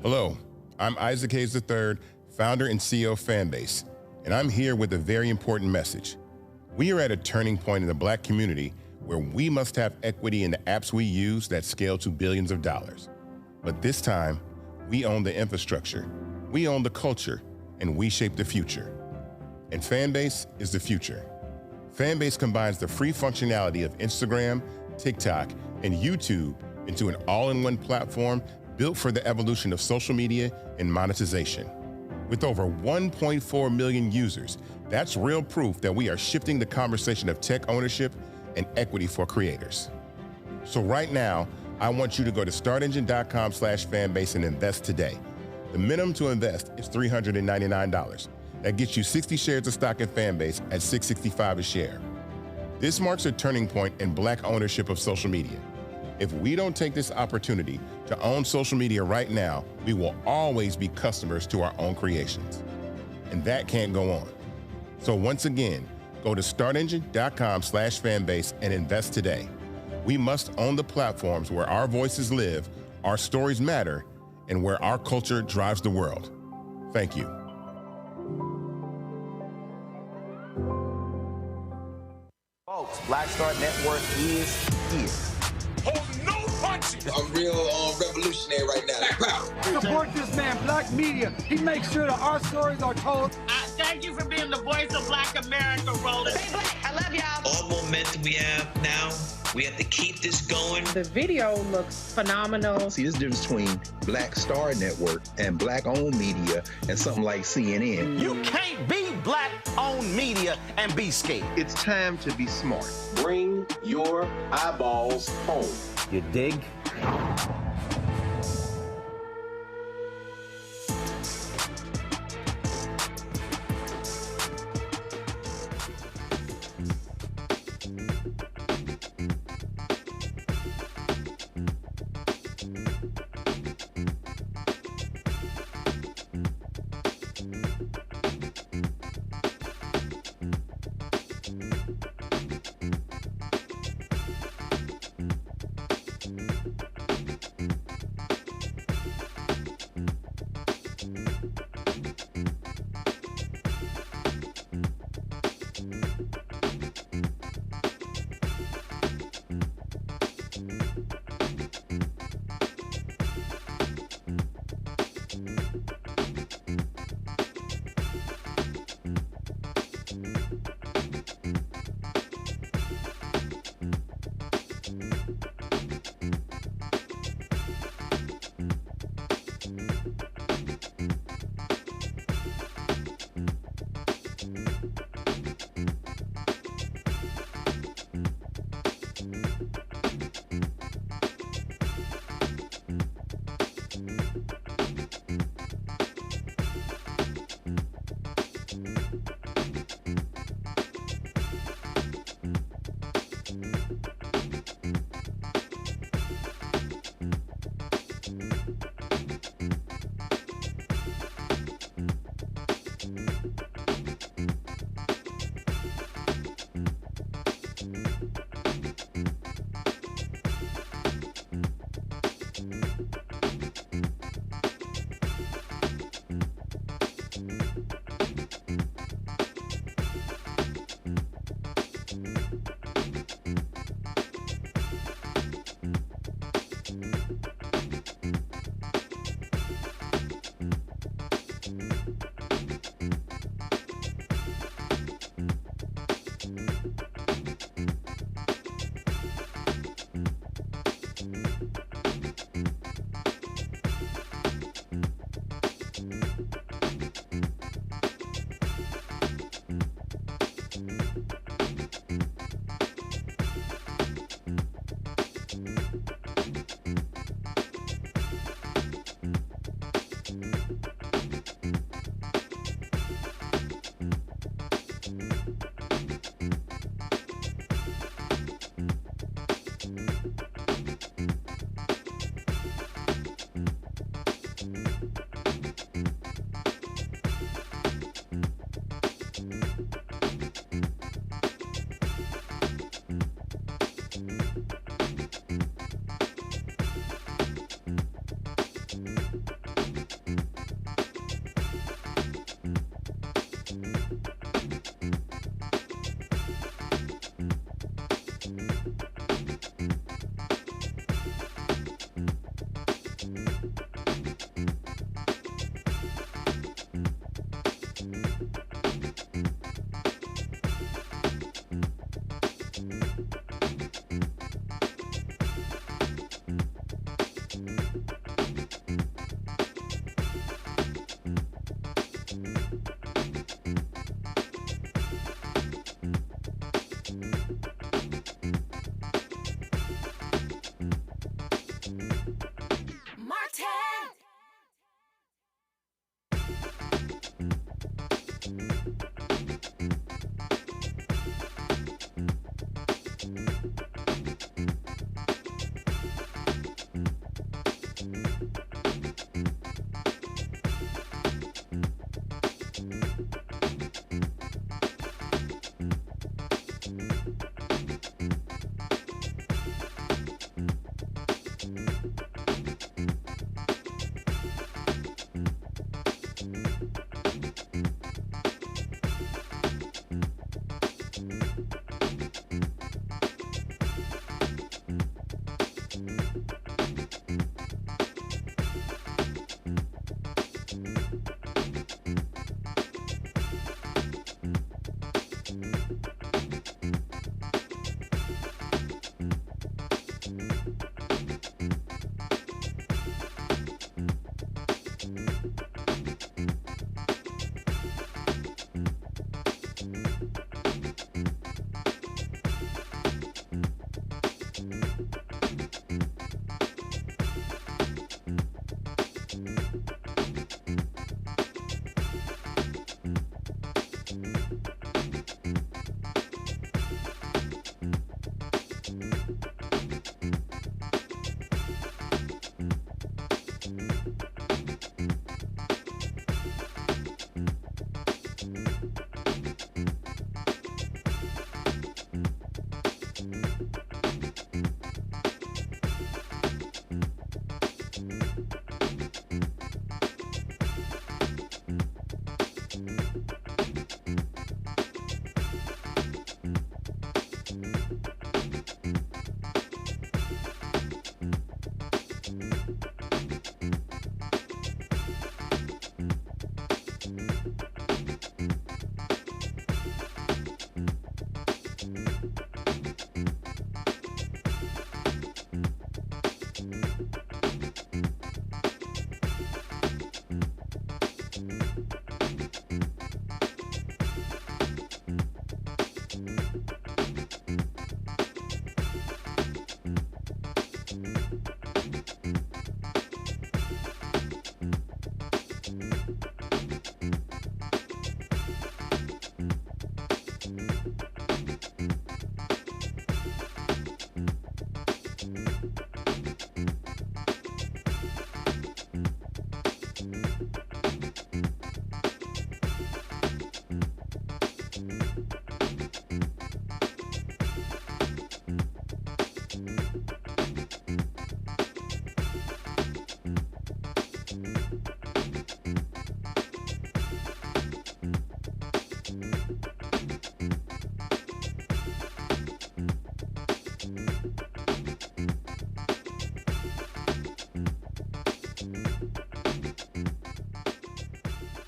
Hello, I'm Isaac Hayes III, founder and CEO of Fanbase, and I'm here with a very important message. We are at a turning point in the Black community where we must have equity in the apps we use that scale to billions of dollars. But this time, we own the infrastructure, we own the culture, and we shape the future. And Fanbase is the future. Fanbase combines the free functionality of Instagram, TikTok, and YouTube into an all-in-one platform built for the evolution of social media and monetization. With over 1.4 million users, that's real proof that we are shifting the conversation of tech ownership and equity for creators. So right now, I want you to go to startengine.com/fanbase and invest today. The minimum to invest is $399. That gets you 60 shares of stock in Fanbase at $665 a share. This marks a turning point in Black ownership of social media. If we don't take this opportunity to own social media right now, we will always be customers to our own creations. And that can't go on. So once again, go to startengine.com/fanbase and invest today. We must own the platforms where our voices live, our stories matter, and where our culture drives the world. Thank you. Folks, Black Star Network is here. Oh, no punches! I'm real revolutionary right now. Black power. Support this man, Black media. He makes sure that our stories are told. Thank you for being the voice of Black America, Roland. Stay Black. I love y'all. All momentum we have now, we have to keep this going. The video looks phenomenal. See, there's a difference between Black Star Network and Black-owned media and something like CNN. You can't be Black-owned media and be scared. It's time to be smart. Bring your eyeballs home. You dig?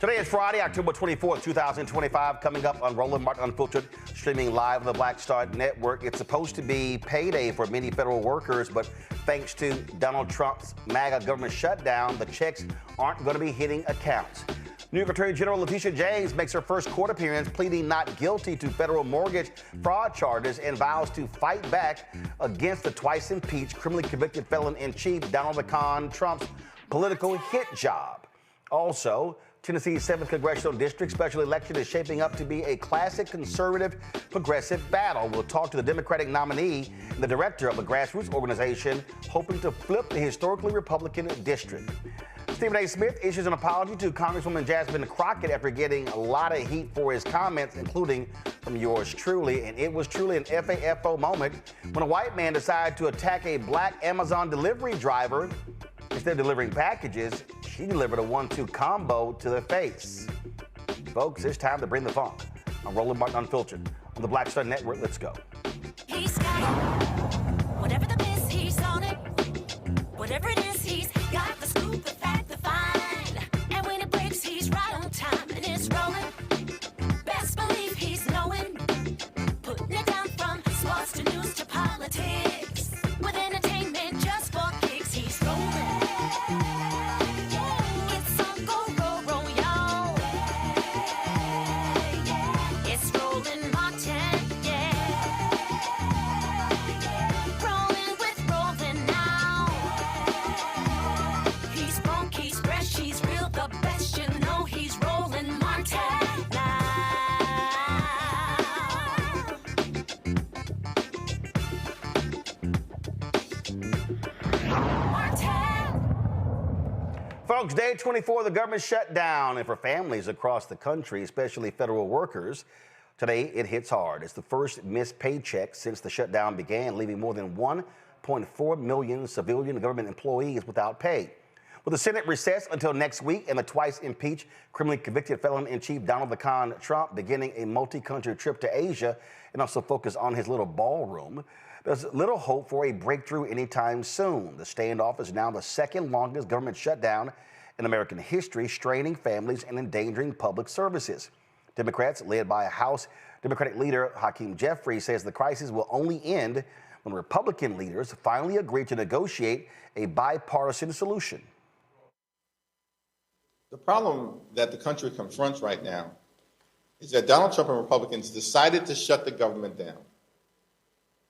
Today is Friday, October 24th, 2025. Coming up on Roland Martin Unfiltered, streaming live on the Black Star Network. It's supposed to be payday for many federal workers, but thanks to Donald Trump's MAGA government shutdown, the checks aren't going to be hitting accounts. New York Attorney General Letitia James makes her first court appearance, pleading not guilty to federal mortgage fraud charges and vows to fight back against the twice-impeached, criminally convicted felon-in-chief Donald Trump's political hit job. Also, Tennessee's 7th Congressional District Special election is shaping up to be a classic conservative progressive battle. We'll talk to the Democratic nominee and the director of a grassroots organization hoping to flip the historically Republican district. Stephen A. Smith issues an apology to Congresswoman Jasmine Crockett after getting a lot of heat for his comments, including from yours truly. And it was truly an FAFO moment when a white man decided to attack a black Amazon delivery driver. Instead of delivering packages, she delivered a 1-2 combo to the face. Folks, it's time to bring the funk. I'm Roland Martin Unfiltered on the Black Star Network. Let's go. He's got it. Whatever the miss, he's on it. Whatever it is, he's got the scoop, the fact, the find. And when it breaks, he's right on time and it's rolling. Best believe he's knowing. Putting it down from sports to news to politics. With entertainment just for kicks, he's rolling. It's on go, roll, y'all. It's Roland Martin, yeah. Folks, day 24 of the government shutdown, and for families across the country, especially federal workers, today it hits hard. It's the first missed paycheck since the shutdown began, leaving more than 1.4 million civilian and government employees without pay. With the Senate recessed until next week and the twice-impeached, criminally convicted felon-in-chief Donald the Con Trump beginning a multi-country trip to Asia and also focus on his little ballroom, there's little hope for a breakthrough anytime soon. The standoff is now the second longest government shutdown in American history, straining families and endangering public services. Democrats, led by House Democratic leader Hakeem Jeffries, says the crisis will only end when Republican leaders finally agree to negotiate a bipartisan solution. The problem that the country confronts right now is that Donald Trump and Republicans decided to shut the government down.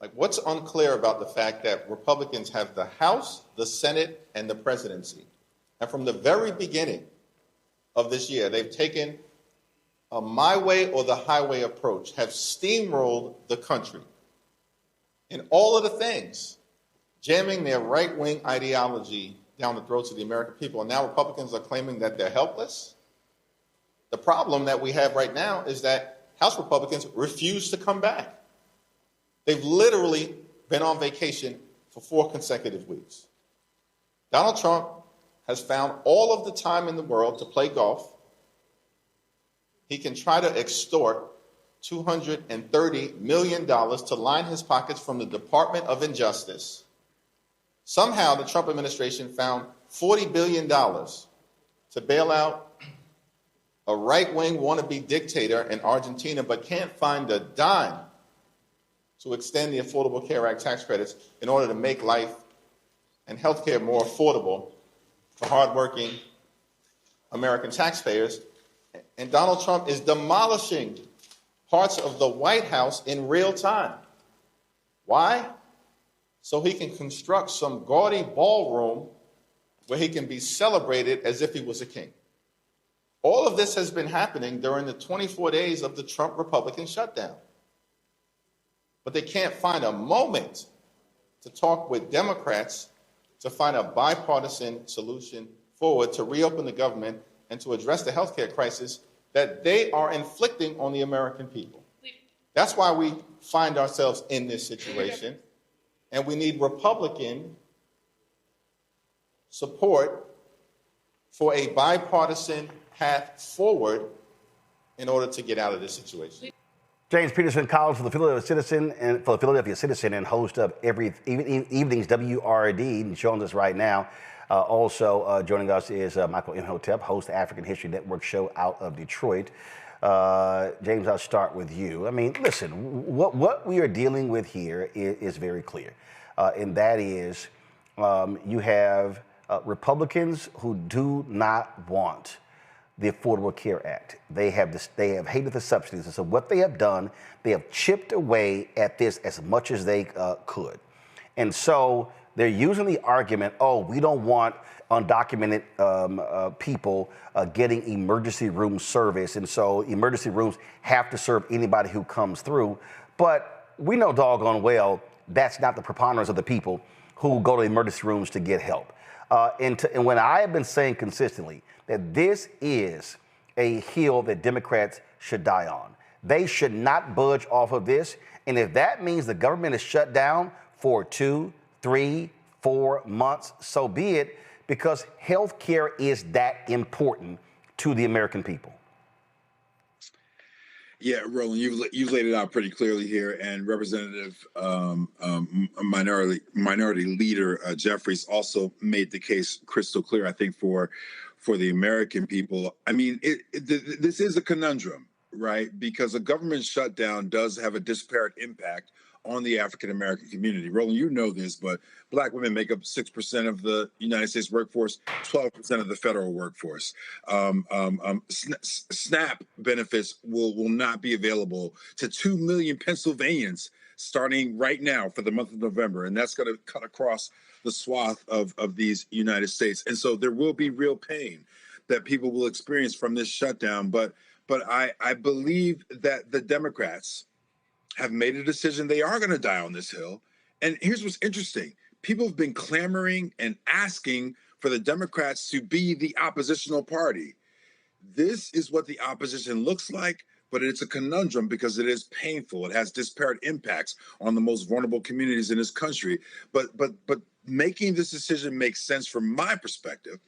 Like, what's unclear about the fact that Republicans have the House, the Senate, and the presidency? And from the very beginning of this year, they've taken a my way or the highway approach, have steamrolled the country in all of the things, jamming their right-wing ideology down the throats of the American people. And now Republicans are claiming that they're helpless. The problem that we have right now is that House Republicans refuse to come back. They've literally been on vacation for 4 consecutive weeks. Donald Trump has found all of the time in the world to play golf. He can try to extort $230 million to line his pockets from the Department of Injustice. Somehow the Trump administration found $40 billion to bail out a right-wing wannabe dictator in Argentina, but can't find a dime to extend the Affordable Care Act tax credits in order to make life and health care more affordable for hardworking American taxpayers. And Donald Trump is demolishing parts of the White House in real time. Why? So he can construct some gaudy ballroom where he can be celebrated as if he was a king. All of this has been happening during the 24 days of the Trump Republican shutdown. But they can't find a moment to talk with Democrats to find a bipartisan solution forward to reopen the government and to address the healthcare crisis that they are inflicting on the American people. That's why we find ourselves in this situation, and we need Republican support for a bipartisan path forward in order to get out of this situation. James Peterson, columnist for the Philadelphia Citizen and host of every evening's WRD, and joins us right now. Also joining us is Michael Imhotep, host of African History Network show out of Detroit. James, I'll start with you. I mean, listen, what we are dealing with here is very clear, and that is you have Republicans who do not want the Affordable Care Act. They have hated the subsidies, and so what they have done, they have chipped away at this as much as they could, and so they're using the argument, oh, we don't want undocumented people getting emergency room service, and so emergency rooms have to serve anybody who comes through. But we know doggone well that's not the preponderance of the people who go to emergency rooms to get help. And when I have been saying consistently that this is a hill that Democrats should die on. They should not budge off of this. And if that means the government is shut down for 2, 3, 4 months, so be it, because health care is that important to the American people. Yeah, Roland, you've laid it out pretty clearly here, and Representative Minority Leader Jeffries also made the case crystal clear, I think, for the American people. I mean, this is a conundrum, right? Because a government shutdown does have a disparate impact on the African-American community. Roland, you know this, but Black women make up 6% of the United States workforce, 12% of the federal workforce. SNAP benefits will not be available to 2 million Pennsylvanians starting right now for the month of November, and that's going to cut across the swath of these United States. And so there will be real pain that people will experience from this shutdown. But I believe that the Democrats have made a decision. They are going to die on this hill. And here's what's interesting. People have been clamoring and asking for the Democrats to be the oppositional party. This is what the opposition looks like, but it's a conundrum because it is painful. It has disparate impacts on the most vulnerable communities in this country. But making this decision makes sense from my perspective,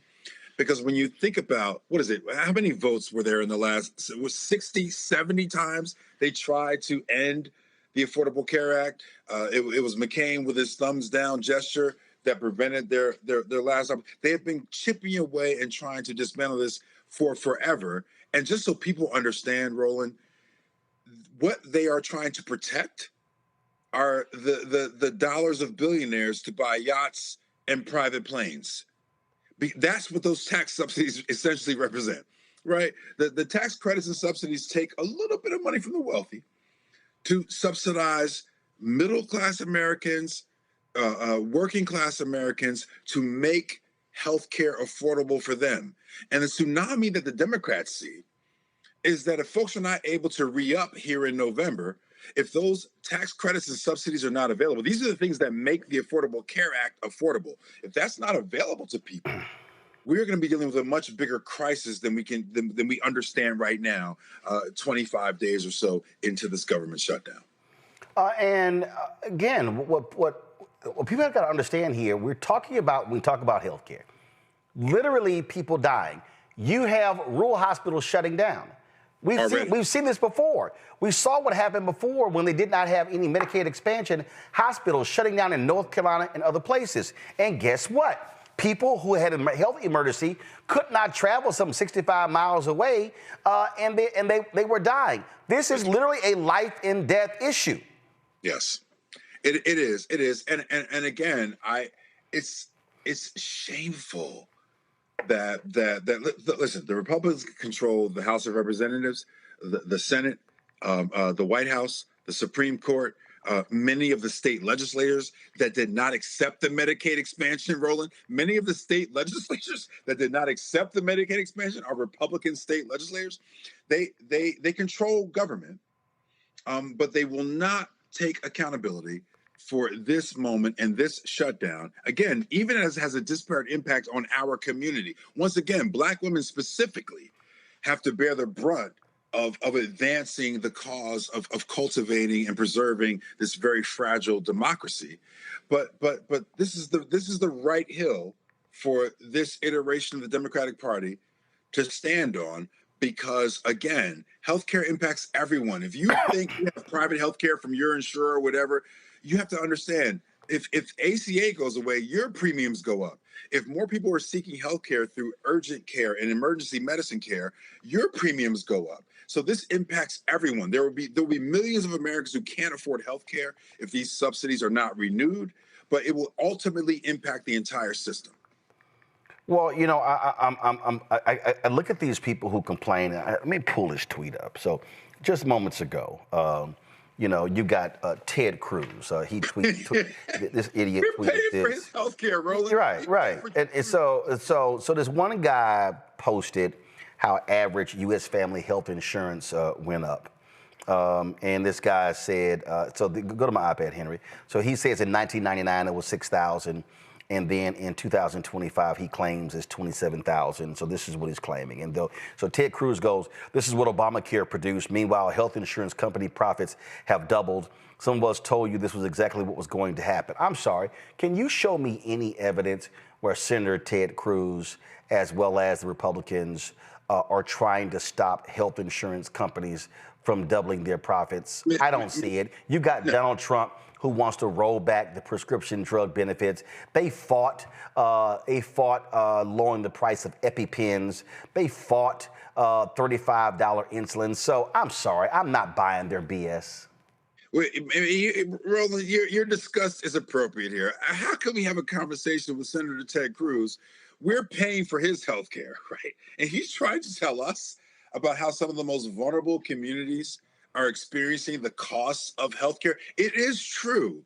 because when you think about, what is it, how many votes were there in the last, it was 60, 70 times they tried to end the Affordable Care Act. It was McCain with his thumbs down gesture that prevented their last. They have been chipping away and trying to dismantle this for forever. And just so people understand, Roland, what they are trying to protect are the dollars of billionaires to buy yachts and private planes. That's what those tax subsidies essentially represent, right? The tax credits and subsidies take a little bit of money from the wealthy to subsidize middle-class Americans, working-class Americans, to make healthcare affordable for them. And the tsunami that the Democrats see is that if folks are not able to re-up here in November, if those tax credits and subsidies are not available, these are the things that make the Affordable Care Act affordable. If that's not available to people, we're going to be dealing with a much bigger crisis than we understand right now, 25 days or so into this government shutdown. And again, what people have got to understand here, when we talk about healthcare, literally people dying. You have rural hospitals shutting down. We've seen this before. We saw what happened before when they did not have any Medicaid expansion, hospitals shutting down in North Carolina and other places. And guess what? People who had a health emergency could not travel some 65 miles away, and they were dying. This is literally a life and death issue. Yes, it is. And again, it's shameful that listen, the Republicans control the House of Representatives, the Senate, the White House, the Supreme Court, many of the state legislators that did not accept the Medicaid expansion, Roland. Many of the state legislatures that did not accept the Medicaid expansion are Republican state legislators. They control government, but they will not take accountability for this moment and this shutdown, again, even as it has a disparate impact on our community. Once again, Black women specifically have to bear the brunt of advancing the cause of cultivating and preserving this very fragile democracy. But this is the right hill for this iteration of the Democratic Party to stand on, because again, healthcare impacts everyone. If you think you have private healthcare from your insurer or whatever, you have to understand, if ACA goes away, your premiums go up. If more people are seeking healthcare through urgent care and emergency medicine care, your premiums go up. So this impacts everyone. There will be millions of Americans who can't afford healthcare if these subsidies are not renewed, but it will ultimately impact the entire system. Well, you know, I look at these people who complain. Let me pull this tweet up. So, just moments ago, you know, you got Ted Cruz. He tweeted this idiot tweeted this. You're paying for his healthcare, Roland. Right. And so this one guy posted how average U.S. family health insurance went up. And this guy said, go to my iPad, Henry. So he says in 1999 it was $6,000. And then in 2025, he claims it's $27,000. So this is what he's claiming. And so Ted Cruz goes, this is what Obamacare produced. Meanwhile, health insurance company profits have doubled. Some of us told you this was exactly what was going to happen. I'm sorry. Can you show me any evidence where Senator Ted Cruz, as well as the Republicans, are trying to stop health insurance companies from doubling their profits? I don't see it. You got Donald Trump, who wants to roll back the prescription drug benefits. They fought lowering the price of EpiPens. They fought $35 insulin. So I'm sorry, I'm not buying their BS. Roland, your disgust is appropriate here. How can we have a conversation with Senator Ted Cruz? We're paying for his health care, right? And he's trying to tell us about how some of the most vulnerable communities are experiencing the costs of healthcare. It is true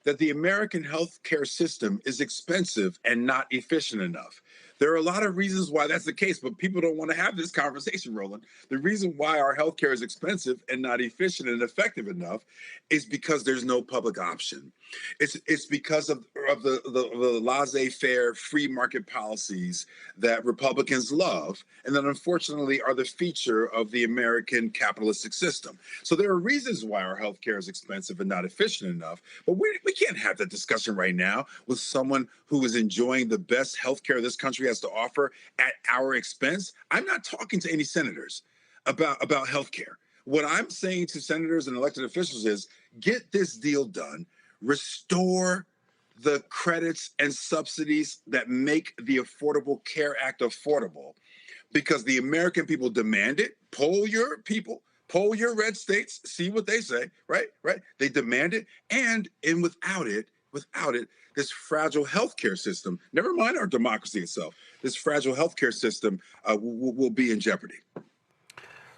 that the American healthcare system is expensive and not efficient enough. There are a lot of reasons why that's the case, but people don't want to have this conversation, Roland. The reason why our healthcare is expensive and not efficient and effective enough is because there's no public option. It's because of the laissez-faire free market policies that Republicans love, and that unfortunately are the feature of the American capitalistic system. So there are reasons why our healthcare is expensive and not efficient enough, but we can't have that discussion right now with someone who is enjoying the best healthcare this country has to offer at our expense. I'm not talking to any senators about healthcare. What I'm saying to senators and elected officials is get this deal done, restore the credits and subsidies that make the Affordable Care Act affordable, because the American people demand it. Poll your people, poll your red states, see what they say, right? They demand it, and without it, this fragile healthcare system, never mind our democracy itself, this fragile healthcare system will be in jeopardy.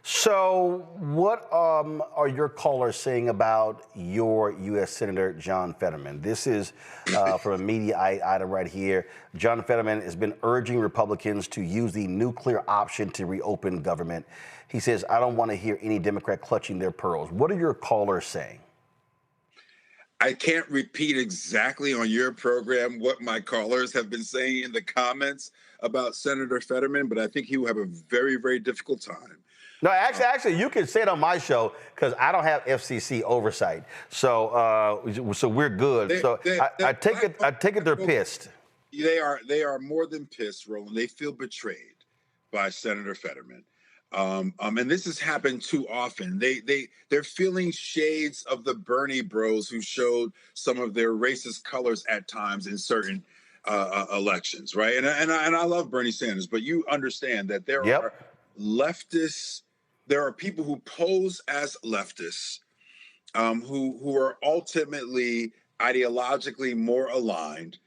So what are your callers saying about your U.S. Senator John Fetterman? This is from a media item right here. John Fetterman has been urging Republicans to use the nuclear option to reopen government. He says, I don't want to hear any Democrat clutching their pearls. What are your callers saying? I can't repeat exactly on your program what my callers have been saying in the comments about Senator Fetterman, but I think he will have a very, very difficult time. No, actually, you can say it on my show because I don't have FCC oversight, so we're good. I take it they're pissed. They are more than pissed, Roland. They feel betrayed by Senator Fetterman, and this has happened too often. They're feeling shades of the Bernie bros who showed some of their racist colors at times in certain elections, right? And I love Bernie Sanders, but you understand that there are leftists. There are people who pose as leftists, who are ultimately ideologically more aligned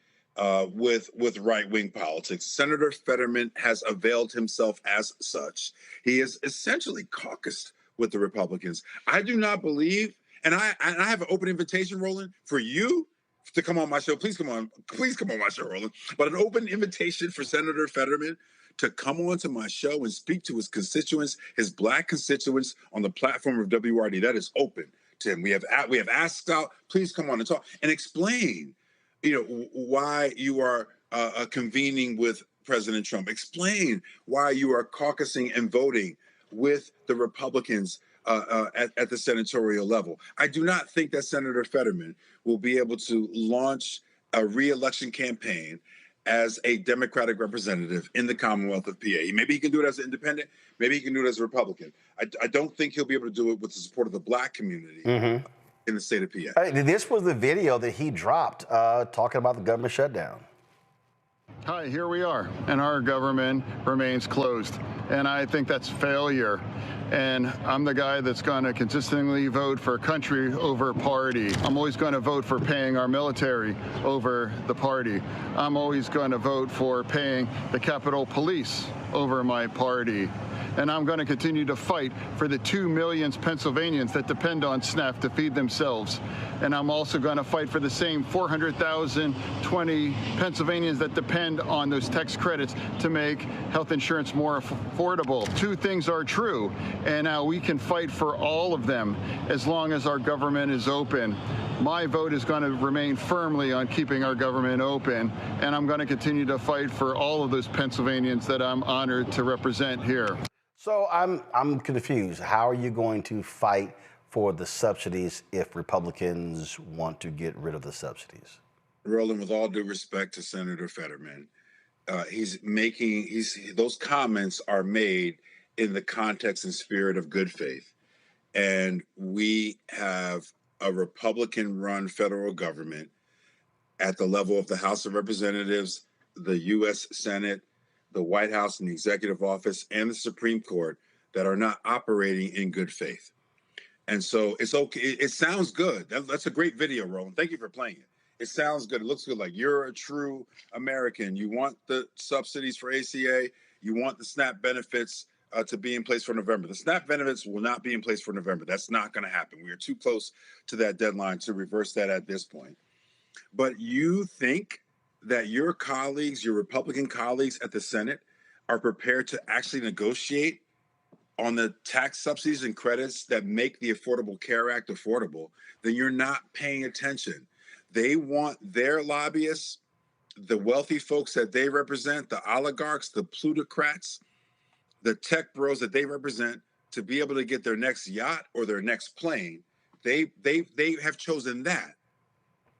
with right-wing politics. Senator Fetterman has availed himself as such. He has essentially caucused with the Republicans. I do not believe, and I have an open invitation, Roland, for you to come on my show. Please come on my show, Roland. But an open invitation for Senator Fetterman to come onto my show and speak to his constituents, his black constituents, on the platform of WRD. That is open to him. We have asked out. Please come on and talk and explain, why you are convening with President Trump. Explain why you are caucusing and voting with the Republicans at the senatorial level. I do not think that Senator Fetterman will be able to launch a re-election campaign as a Democratic representative in the Commonwealth of PA. Maybe he can do it as an independent. Maybe he can do it as a Republican. I don't think he'll be able to do it with the support of the black community in the state of PA. This was the video that he dropped talking about the government shutdown. Hi, here we are, and our government remains closed. And I think that's failure. And I'm the guy that's going to consistently vote for country over party. I'm always going to vote for paying our military over the party. I'm always going to vote for paying the Capitol Police over my party. And I'm going to continue to fight for the 2 million Pennsylvanians that depend on SNAP to feed themselves. And I'm also going to fight for the same 400,000 Pennsylvanians that depend on those tax credits to make health insurance more affordable. Two things are true, and now we can fight for all of them as long as our government is open. My vote is going to remain firmly on keeping our government open, and I'm going to continue to fight for all of those Pennsylvanians that I'm honored to represent here. So I'm confused. How are you going to fight for the subsidies if Republicans want to get rid of the subsidies? Roland, with all due respect to Senator Fetterman, those comments are made in the context and spirit of good faith. And we have a Republican-run federal government at the level of the House of Representatives, the U.S. Senate, the White House and the executive office, and the Supreme Court that are not operating in good faith. And so it's okay. It sounds good. That's a great video, Roland. Thank you for playing it. It sounds good. It looks good. Like you're a true American. You want the subsidies for ACA. You want the SNAP benefits to be in place for November. The SNAP benefits will not be in place for November. That's not going to happen. We are too close to that deadline to reverse that at this point. But you think that your colleagues, your Republican colleagues at the Senate, are prepared to actually negotiate on the tax subsidies and credits that make the Affordable Care Act affordable, then you're not paying attention. They want their lobbyists, the wealthy folks that they represent, the oligarchs, the plutocrats, the tech bros that they represent, to be able to get their next yacht or their next plane. They have chosen that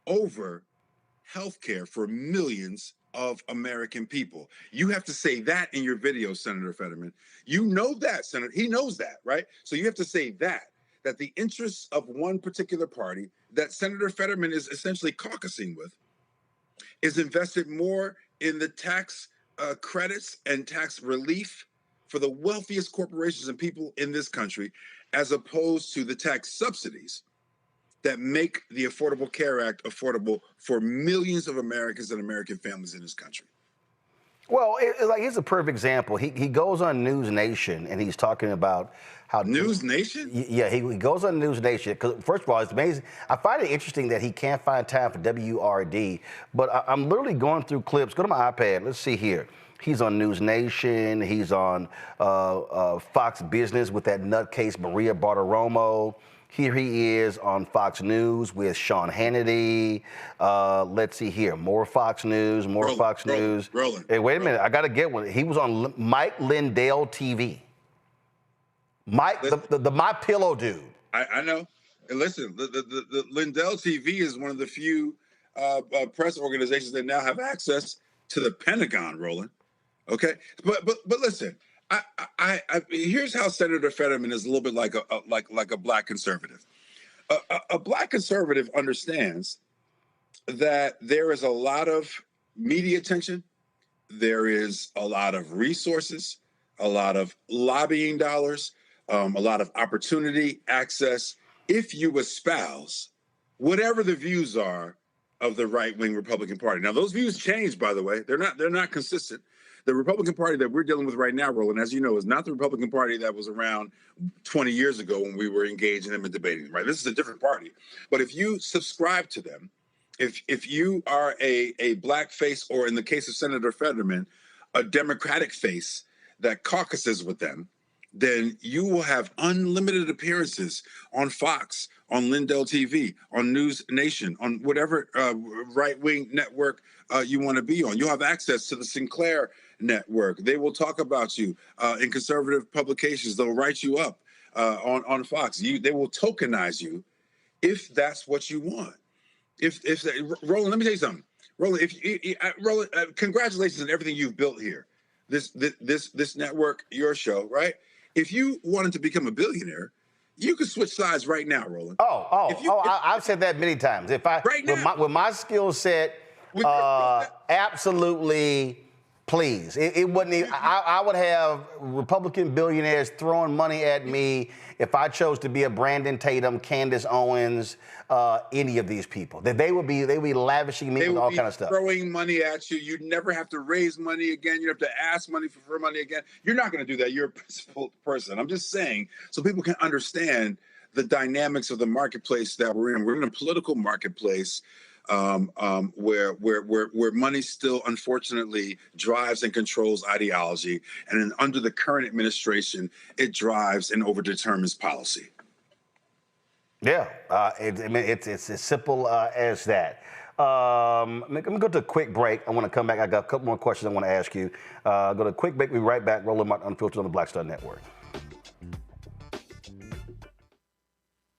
over healthcare for millions of American people. You have to say that in your video, Senator Fetterman. You know that, Senator. He knows that, right? So you have to say that the interests of one particular party that Senator Fetterman is essentially caucusing with is invested more in the tax credits and tax relief for the wealthiest corporations and people in this country, as opposed to the tax subsidies that make the Affordable Care Act affordable for millions of Americans and American families in this country. Well, here's a perfect example. He goes on News Nation and he's talking about how News Nation? Yeah, he goes on News Nation because, first of all, it's amazing. I find it interesting that he can't find time for WRD, but I'm literally going through clips. Go to my iPad. Let's see here. He's on News Nation. He's on Fox Business with that nutcase Maria Bartiromo. Here he is on Fox News with Sean Hannity. Let's see here. More Fox News, Fox News. Roland. Hey, wait a minute. I got to get one. He was on Mike Lindell TV. Mike, the My Pillow dude. I know. And listen, the Lindell TV is one of the few press organizations that now have access to the Pentagon, Roland. Okay, but listen, I here's how Senator Fetterman is a little bit like a black conservative. A black conservative understands that there is a lot of media attention, there is a lot of resources, a lot of lobbying dollars, a lot of opportunity, access, if you espouse whatever the views are of the right-wing Republican Party. Now, those views change, by the way. They're not consistent. The Republican Party that we're dealing with right now, Roland, as you know, is not the Republican Party that was around 20 years ago when we were engaging them and debating them, right? This is a different party. But if you subscribe to them, if you are a black face, or in the case of Senator Fetterman, a Democratic face that caucuses with them, then you will have unlimited appearances on Fox, on Lindell TV, on News Nation, on whatever right-wing network you want to be on. You'll have access to the Sinclair network. They will talk about you in conservative publications. They'll write you up on Fox. They will tokenize you if that's what you want. Roland, let me tell you something. Roland, Roland, congratulations on everything you've built here. This network, your show, right? If you wanted to become a billionaire, you could switch sides right now, Roland. I've said that many times. If I with my skill set, absolutely, please. It wouldn't even, I would have Republican billionaires throwing money at me if I chose to be a Brandon Tatum, Candace Owens, any of these people. They would be lavishing me with all kind of stuff. Throwing money at you. You'd never have to raise money again. You'd have to ask money for money again. You're not going to do that. You're a principled person. I'm just saying so people can understand the dynamics of the marketplace that we're in. We're in a political marketplace where money still, unfortunately, drives and controls ideology, and under the current administration, it drives and overdetermines policy. Yeah, it's as simple as that. I'm going to go to a quick break. I want to come back. I got a couple more questions I want to ask you. Go to a quick break. We'll be right back. Roland Martin Unfiltered on the Black Star Network.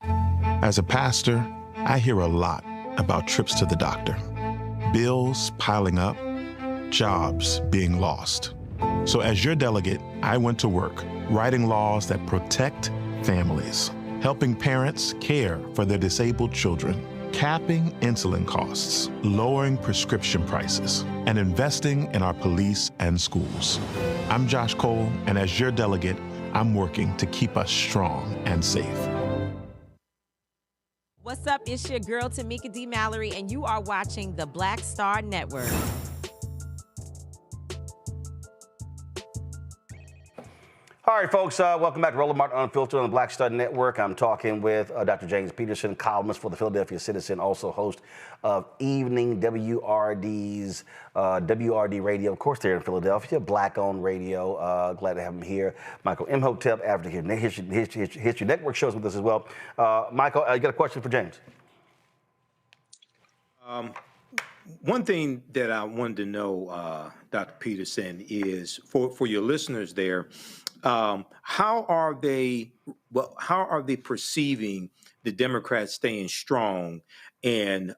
As a pastor, I hear a lot about trips to the doctor, bills piling up, jobs being lost. So as your delegate, I went to work writing laws that protect families, helping parents care for their disabled children, capping insulin costs, lowering prescription prices, and investing in our police and schools. I'm Josh Cole, and as your delegate, I'm working to keep us strong and safe. What's up? It's your girl, Tamika D. Mallory, and you are watching the Black Star Network. All right, folks, welcome back to Roland Martin Unfiltered on the Black Star Network. I'm talking with Dr. James Peterson, columnist for the Philadelphia Citizen, also host of Evening WRD's WRD Radio, of course, there in Philadelphia, Black-owned radio. Glad to have him here. Michael Imhotep, after History Network shows with us as well. Michael, you got a question for James? One thing that I wanted to know, Dr. Peterson, is for your listeners there, how are they perceiving the Democrats staying strong and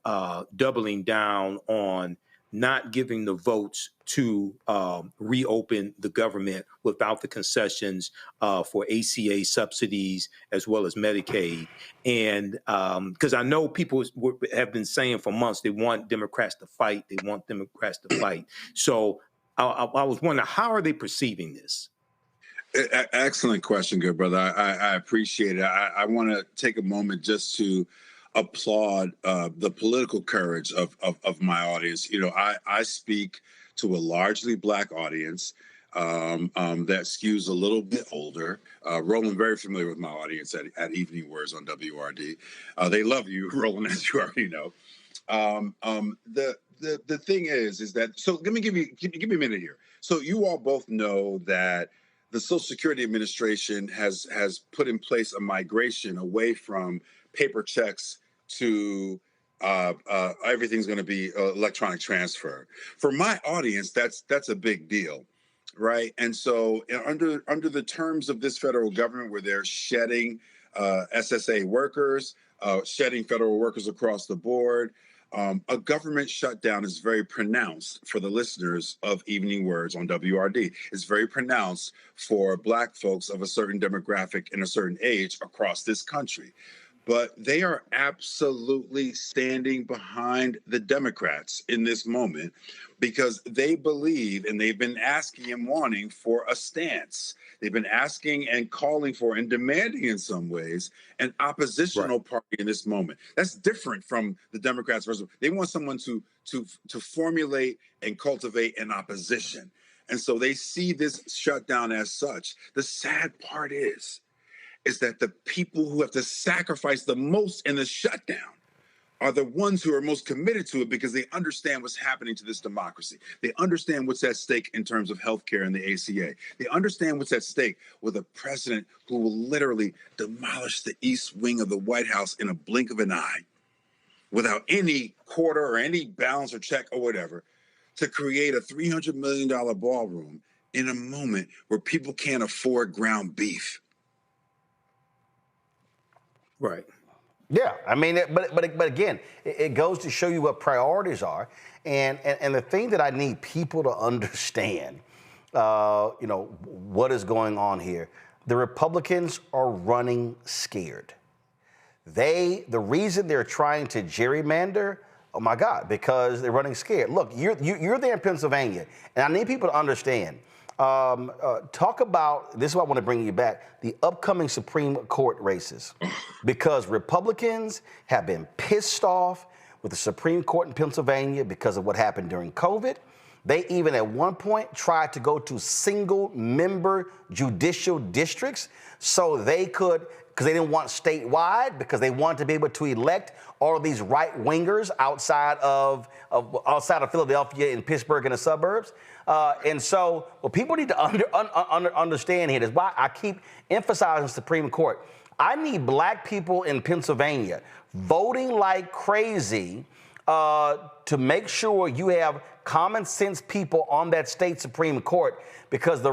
doubling down on not giving the votes to reopen the government without the concessions for ACA subsidies as well as Medicaid? And because I know people have been saying for months they want Democrats to fight. They want Democrats to fight. So I was wondering, how are they perceiving this? Excellent question, good brother. I appreciate it. I want to take a moment just to applaud the political courage of my audience. You know, I speak to a largely Black audience that skews a little bit older. Roland, very familiar with my audience at Evening Words on WRD. They love you, Roland, as you already know. The thing is that, so let me give me a minute here. So you all both know that the Social Security Administration has put in place a migration away from paper checks to everything's going to be electronic transfer. For my audience, that's a big deal, right? And so under the terms of this federal government, where they're shedding SSA workers, shedding federal workers across the board, a government shutdown is very pronounced for the listeners of Evening Words on WRD. It's very pronounced for Black folks of a certain demographic and a certain age across this country. But they are absolutely standing behind the Democrats in this moment because they believe, and they've been asking and wanting for a stance. They've been asking and calling for and demanding in some ways an oppositional party in this moment. That's different from the Democrats. They want someone to formulate and cultivate an opposition. And so they see this shutdown as such. The sad part is that the people who have to sacrifice the most in the shutdown are the ones who are most committed to it because they understand what's happening to this democracy. They understand what's at stake in terms of healthcare and the ACA. They understand what's at stake with a president who will literally demolish the East Wing of the White House in a blink of an eye without any quarter or any balance or check or whatever to create a $300 million ballroom in a moment where people can't afford ground beef. Right. Yeah, I mean, but again, it goes to show you what priorities are, and the thing that I need people to understand, what is going on here. The Republicans are running scared. The reason they're trying to gerrymander, oh my God, because they're running scared. Look, you're there in Pennsylvania, and I need people to understand. Talk about, this is why I want to bring you back, the upcoming Supreme Court races. Because Republicans have been pissed off with the Supreme Court in Pennsylvania because of what happened during COVID. They even at one point tried to go to single-member judicial districts so they could, because they didn't want statewide, because they wanted to be able to elect all of these right-wingers outside of Philadelphia and Pittsburgh and the suburbs. And so what people need to understand here is why I keep emphasizing Supreme Court. I need Black people in Pennsylvania voting like crazy to make sure you have common sense people on that state Supreme Court, because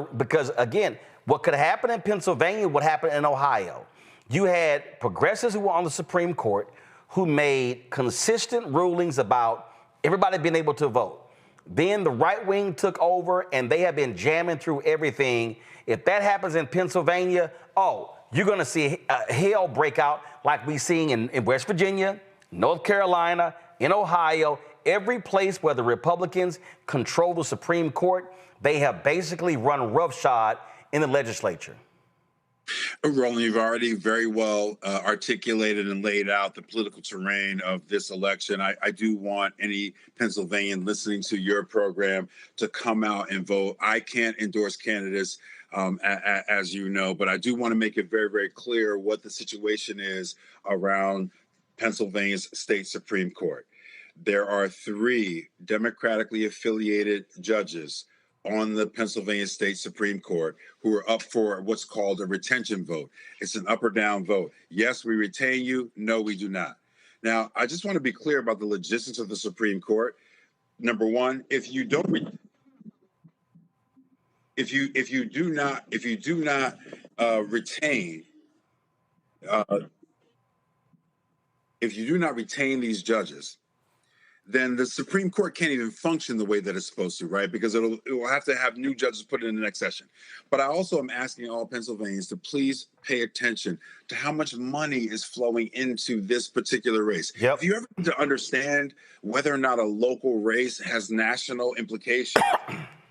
again, what could happen in Pennsylvania would happen in Ohio. You had progressives who were on the Supreme Court who made consistent rulings about everybody being able to vote. Then the right wing took over and they have been jamming through everything. If that happens in Pennsylvania, you're going to see hell break out like we're seeing in West Virginia, North Carolina, in Ohio. Every place where the Republicans control the Supreme Court, they have basically run roughshod in the legislature. Roland, you've already very well articulated and laid out the political terrain of this election. I do want any Pennsylvanian listening to your program to come out and vote. I can't endorse candidates, as you know, but I do want to make it very, very clear what the situation is around Pennsylvania's state Supreme Court. There are 3 democratically affiliated judges on the Pennsylvania State Supreme Court who are up for what's called a retention vote. It's an up or down vote. Yes, we retain you. No, we do not. Now, I just want to be clear about the logistics of the Supreme Court. Number one, if you do not retain these judges, then the Supreme Court can't even function the way that it's supposed to, right? Because it will have to have new judges put in the next session. But I also am asking all Pennsylvanians to please pay attention to how much money is flowing into this particular race. Yep. If you ever need to understand whether or not a local race has national implications,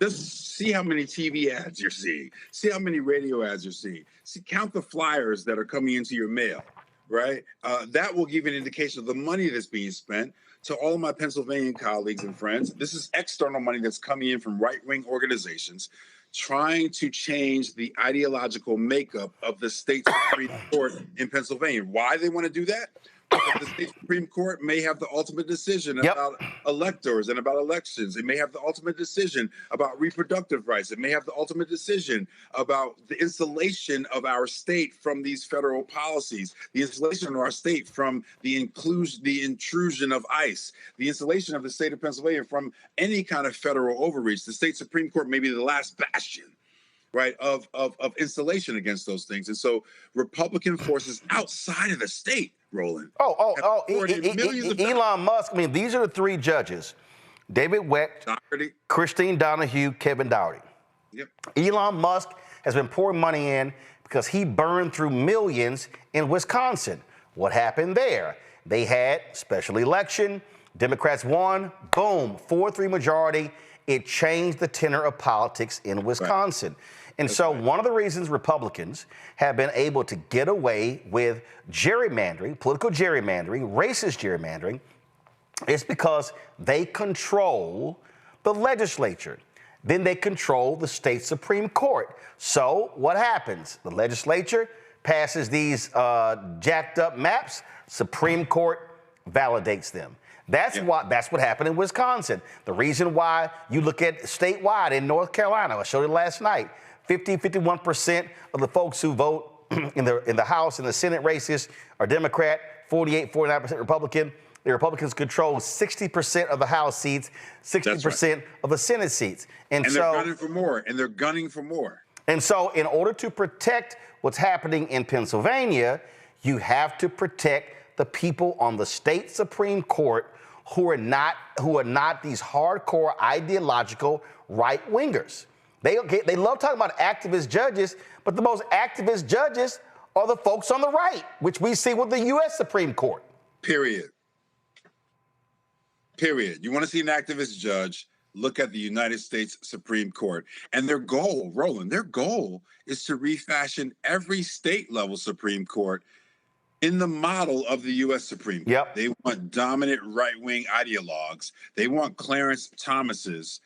just see how many TV ads you're seeing. See how many radio ads you're seeing. Count the flyers that are coming into your mail, right? That will give you an indication of the money that's being spent. To all of my Pennsylvania colleagues and friends, this is external money that's coming in from right-wing organizations trying to change the ideological makeup of the state Supreme Court in Pennsylvania. Why they want to do that? Because the state Supreme Court may have the ultimate decision about electors and about elections. It may have the ultimate decision about reproductive rights. It may have the ultimate decision about the insulation of our state from these federal policies, the insulation of our state from the intrusion of ICE, the insulation of the state of Pennsylvania from any kind of federal overreach. The state Supreme Court may be the last bastion, right, of insulation against those things. And so Republican forces outside of the state, Roland. Elon Musk. I mean, these are the 3 judges: David Wecht, Christine Donahue, Kevin Dougherty. Yep. Elon Musk has been pouring money in because he burned through millions in Wisconsin. What happened there? They had special election. Democrats won. Boom, 4-3 majority. It changed the tenor of politics in Wisconsin. Right. And so one of the reasons Republicans have been able to get away with gerrymandering, political gerrymandering, racist gerrymandering, is because they control the legislature. Then they control the state Supreme Court. So what happens? The legislature passes these jacked up maps. Supreme Court validates them. That's what happened in Wisconsin. The reason why you look at statewide in North Carolina, I showed it last night, 51% of the folks who vote in the House and the Senate races are Democrat, 49% Republican. The Republicans control 60% of the House seats, 60% of the Senate seats. And so they're gunning for more, and they're gunning for more. And so in order to protect what's happening in Pennsylvania, you have to protect the people on the state Supreme Court who are not these hardcore ideological right-wingers. They love talking about activist judges, but the most activist judges are the folks on the right, which we see with the U.S. Supreme Court. Period. You want to see an activist judge, look at the United States Supreme Court. And their goal, Roland, is to refashion every state-level Supreme Court in the model of the U.S. Supreme Court. Yep. They want dominant right-wing ideologues. They want Clarence Thomas's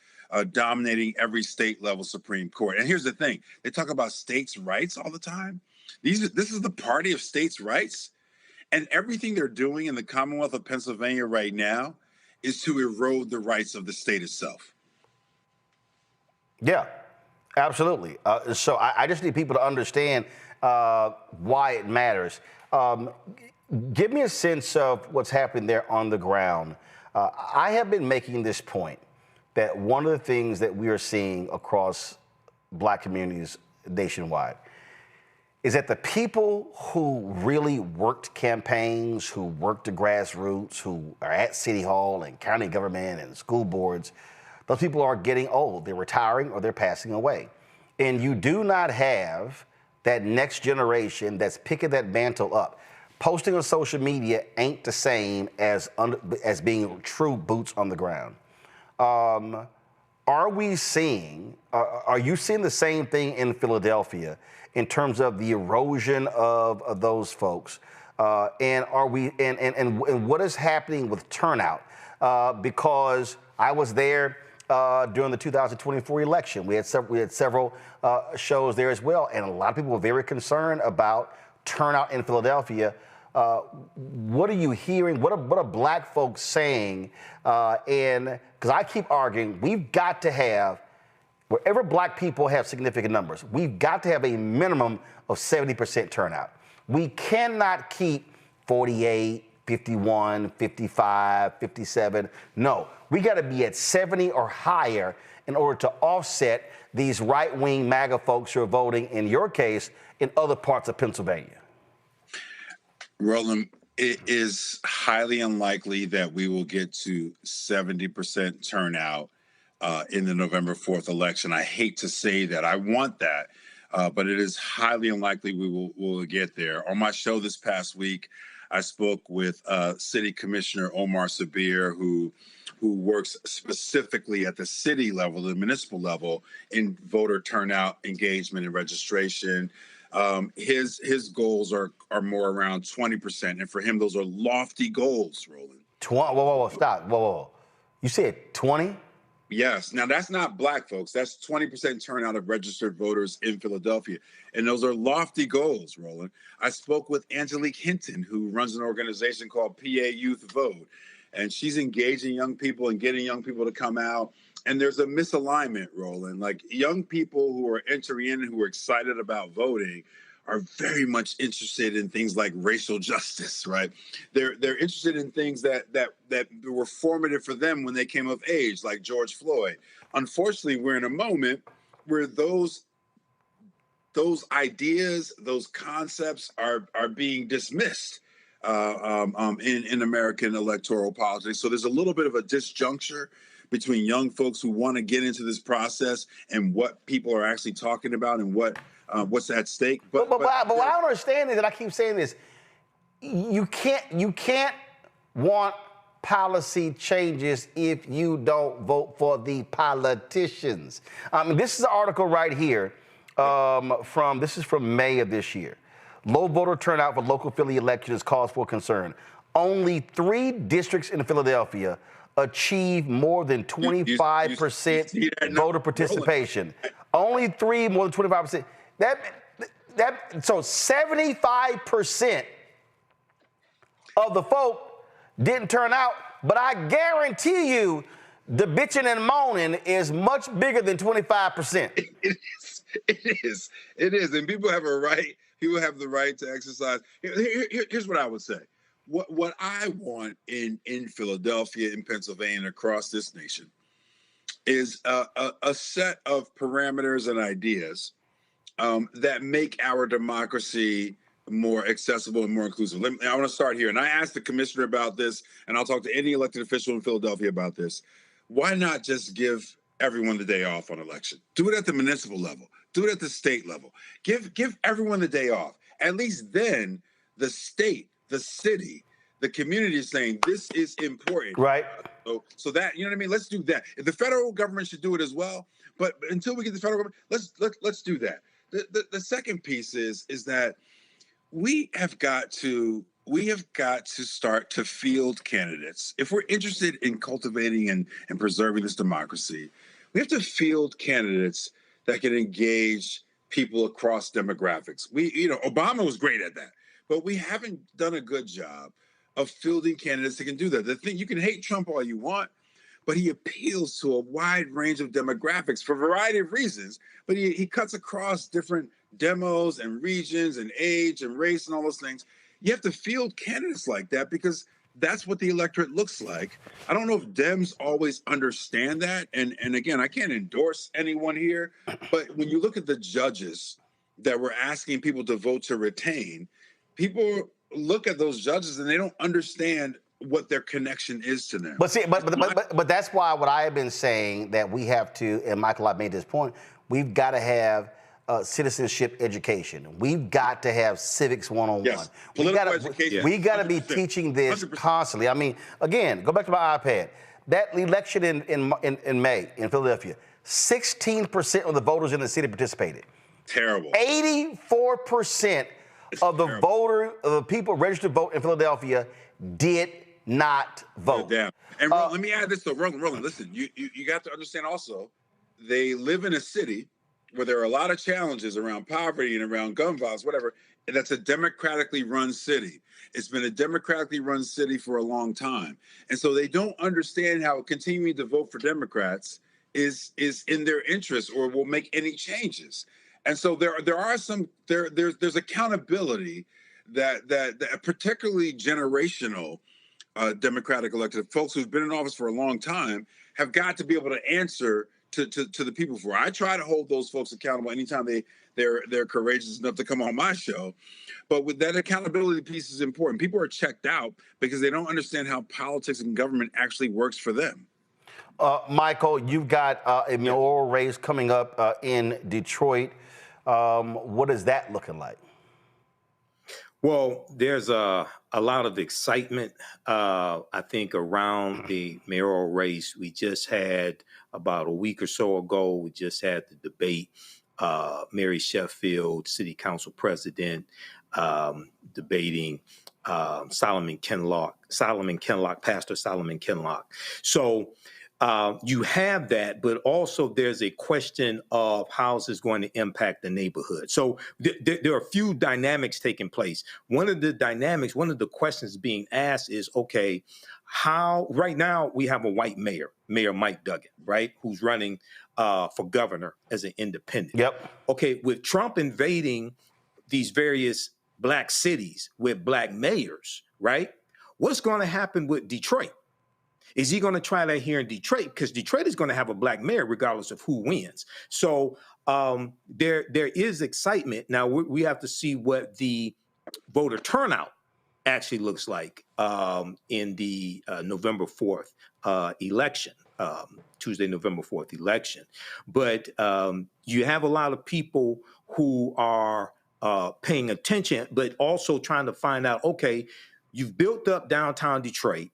dominating every state-level Supreme Court. And here's the thing. They talk about states' rights all the time. This is the party of states' rights. And everything they're doing in the Commonwealth of Pennsylvania right now is to erode the rights of the state itself. Yeah, absolutely. So I just need people to understand why it matters. Give me a sense of what's happening there on the ground. I have been making this point that one of the things that we are seeing across Black communities nationwide is that the people who really worked campaigns, who worked the grassroots, who are at City Hall and county government and school boards, those people are getting old. They're retiring or they're passing away. And you do not have that next generation that's picking that mantle up. Posting on social media ain't the same as being true boots on the ground. are we seeing, are you seeing the same thing in Philadelphia in terms of the erosion of those folks? And are we, and what is happening with turnout? Because I was there during the 2024 election. We had several shows there as well, and a lot of people were very concerned about turnout in Philadelphia. What are you hearing? What are black folks saying? And because I keep arguing, we've got to have, wherever black people have significant numbers, we've got to have a minimum of 70% turnout. We cannot keep 48, 51, 55, 57. No, we got to be at 70 or higher in order to offset these right-wing MAGA folks who are voting, in your case, in other parts of Pennsylvania. Roland, it is highly unlikely that we will get to 70% turnout in the November 4th election. I hate to say that. I want that, but it is highly unlikely we will get there. On my show this past week, I spoke with City Commissioner Omar Sabir, who works specifically at the city level, the municipal level, in voter turnout, engagement, and registration. His goals are more around 20%, and for him, those are lofty goals, Roland. Whoa, stop. Whoa. You said 20? Yes. Now, that's not black folks. That's 20% turnout of registered voters in Philadelphia. And those are lofty goals, Roland. I spoke with Angelique Hinton, who runs an organization called PA Youth Vote. And she's engaging young people and getting young people to come out. And there's a misalignment, Roland. Like, young people who are entering in and who are excited about voting are very much interested in things like racial justice, right? They're interested in things that were formative for them when they came of age, like George Floyd. Unfortunately, we're in a moment where those ideas, those concepts are being dismissed in American electoral politics. So there's a little bit of a disjuncture between young folks who want to get into this process and what people are actually talking about and what's at stake. But what I don't understand is that I keep saying this. You can't want policy changes if you don't vote for the politicians. This is an article right here this is from May of this year. Low voter turnout for local Philly elections cause for concern. Only 3 districts in Philadelphia achieve more than 25% voter participation. Only 3 more than 25%. So 75% of the folk didn't turn out, but I guarantee you the bitching and moaning is much bigger than 25%. It is. And people have a right. People have the right to exercise. Here's what I would say. What I want in Philadelphia, in Pennsylvania, and across this nation is a set of parameters and ideas that make our democracy more accessible and more inclusive. I want to start here. And I asked the commissioner about this, and I'll talk to any elected official in Philadelphia about this. Why not just give everyone the day off on election? Do it at the municipal level. Do it at the state level. Give everyone the day off. At least then the state, the city, the community is saying this is important. Right. So that, you know what I mean? Let's do that. The federal government should do it as well. But until we get the federal government, let's do that. The second piece is that we have got to start to field candidates. If we're interested in cultivating and preserving this democracy, we have to field candidates that can engage people across demographics. Obama was great at that, but we haven't done a good job of fielding candidates that can do that. The thing, you can hate Trump all you want, but he appeals to a wide range of demographics for a variety of reasons, but he cuts across different demos and regions and age and race and all those things. You have to field candidates like that because that's what the electorate looks like. I don't know if Dems always understand that. And again, I can't endorse anyone here, but when you look at the judges that we're asking people to vote to retain, people look at those judges and they don't understand what their connection is to them. But see, but that's why what I have been saying that we have to, and Michael, I made this point, we've got to have citizenship education. We've got to have civics 101. Yes. We got to be teaching this 100%. Constantly. I mean, again, go back to my iPad. That election in May in Philadelphia, 16% of the voters in the city participated. Terrible. 84% of the people registered to vote in Philadelphia did not vote. Damn. And Roland, let me add this though. Roland, listen, you got to understand also, they live in a city where there are a lot of challenges around poverty and around gun violence, whatever. And that's a democratically run city. It's been a democratically run city for a long time. And so they don't understand how continuing to vote for Democrats is in their interest or will make any changes. And so there's accountability that particularly generational Democratic elected folks who've been in office for a long time have got to be able to answer to the people for. I try to hold those folks accountable anytime they're courageous enough to come on my show. But with that accountability piece is important. People are checked out because they don't understand how politics and government actually works for them. Michael, you've got a mayoral race coming up in Detroit. What is that looking like? Well, there's a lot of excitement, I think, around the mayoral race. We just had, about a week or so ago, we just had the debate. Mary Sheffield, City Council President, debating Solomon Kinloch, Pastor Solomon Kinloch. So you have that, but also there's a question of how is this going to impact the neighborhood. So there are a few dynamics taking place. One of the questions being asked is, okay, how right now we have a white mayor, Mayor Mike Duggan, right, who's running for governor as an independent. Yep. Okay, with Trump invading these various black cities with black mayors, right, what's going to happen with Detroit? Is he going to try that here in Detroit? Because Detroit is going to have a black mayor regardless of who wins. So there is excitement. Now we have to see what the voter turnout actually looks like in the November 4th election, Tuesday, November 4th election. But you have a lot of people who are paying attention, but also trying to find out, okay, you've built up downtown Detroit,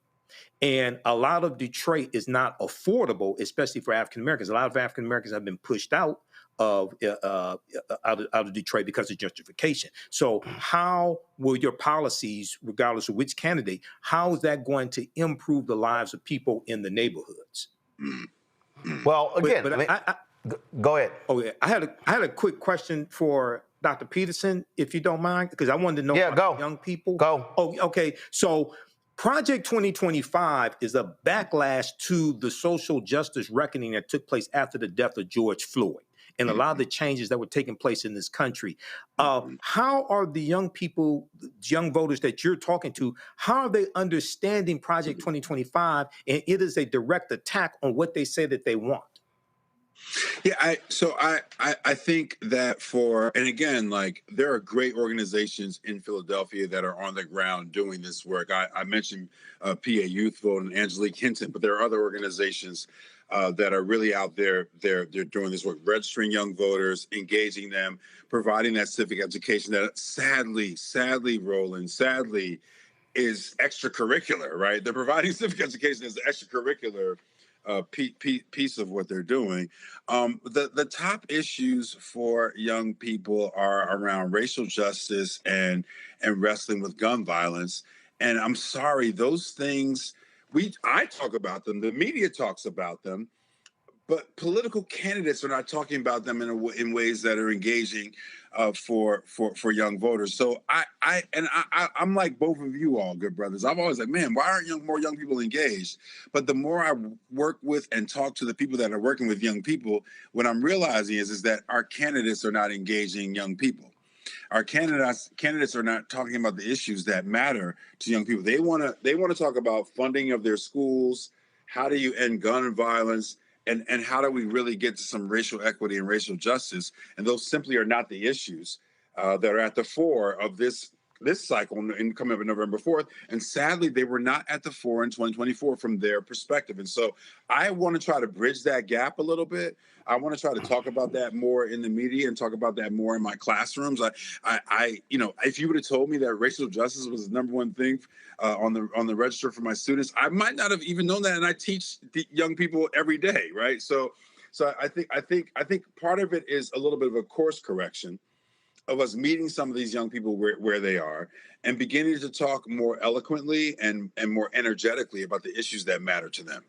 and a lot of Detroit is not affordable, especially for African Americans. A lot of African Americans have been pushed out of Detroit because of gentrification. So how will your policies, regardless of which candidate, how is that going to improve the lives of people in the neighborhoods? Well, again, go ahead. Oh, yeah. I had a quick question for Dr. Peterson, if you don't mind, because I wanted to know about young people. Go. Oh, okay. So Project 2025 is a backlash to the social justice reckoning that took place after the death of George Floyd and a lot of the changes that were taking place in this country. How are the young people, young voters that you're talking to, how are they understanding Project 2025? And it is a direct attack on what they say that they want. Yeah, I think that and again, like, there are great organizations in Philadelphia that are on the ground doing this work. I mentioned PA Youth Vote and Angelique Hinton, but there are other organizations that are really out there. They're doing this work, registering young voters, engaging them, providing that civic education that sadly, Roland, is extracurricular, right? They're providing civic education as extracurricular piece of what they're doing. The top issues for young people are around racial justice and wrestling with gun violence. And I'm sorry, those things, I talk about them, the media talks about them, but political candidates are not talking about them in ways that are engaging for young voters. So I'm like both of you all, good brothers. I'm always like, man, why aren't more young people engaged? But the more I work with and talk to the people that are working with young people, what I'm realizing is that our candidates are not engaging young people. Our candidates are not talking about the issues that matter to young people. They want to talk about funding of their schools. How do you end gun violence? And how do we really get to some racial equity and racial justice? And those simply are not the issues that are at the fore of this this cycle and coming up in November 4th. And sadly, they were not at the fore in 2024 from their perspective. And so I want to try to bridge that gap a little bit. I want to try to talk about that more in the media and talk about that more in my classrooms. If you would have told me that racial justice was the number one thing on the register for my students, I might not have even known that. And I teach the young people every day, right? So I think part of it is a little bit of a course correction of us meeting some of these young people where they are and beginning to talk more eloquently and more energetically about the issues that matter to them.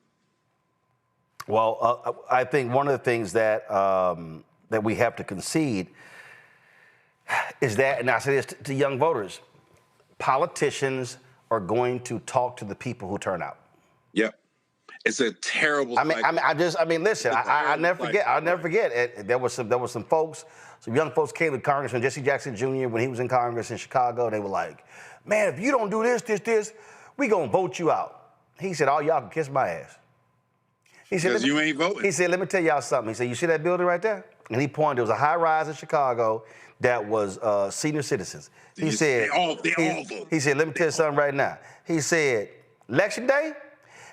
Well, I think one of the things that that we have to concede is that, and I say this to young voters, politicians are going to talk to the people who turn out. Yep. It's a terrible. Listen. I'll never forget. There was some folks, some young folks came to Congressman Jesse Jackson Jr. when he was in Congress in Chicago. They were like, "Man, if you don't do this, we gonna vote you out." He said, "All y'all can kiss my ass." He said, "Because you ain't voting." He said, "Let me tell y'all something." He said, "You see that building right there?" And he pointed. There was a high rise in Chicago that was senior citizens. He said, "They all vote." He said, "Let me tell you something right now." He said, "Election day,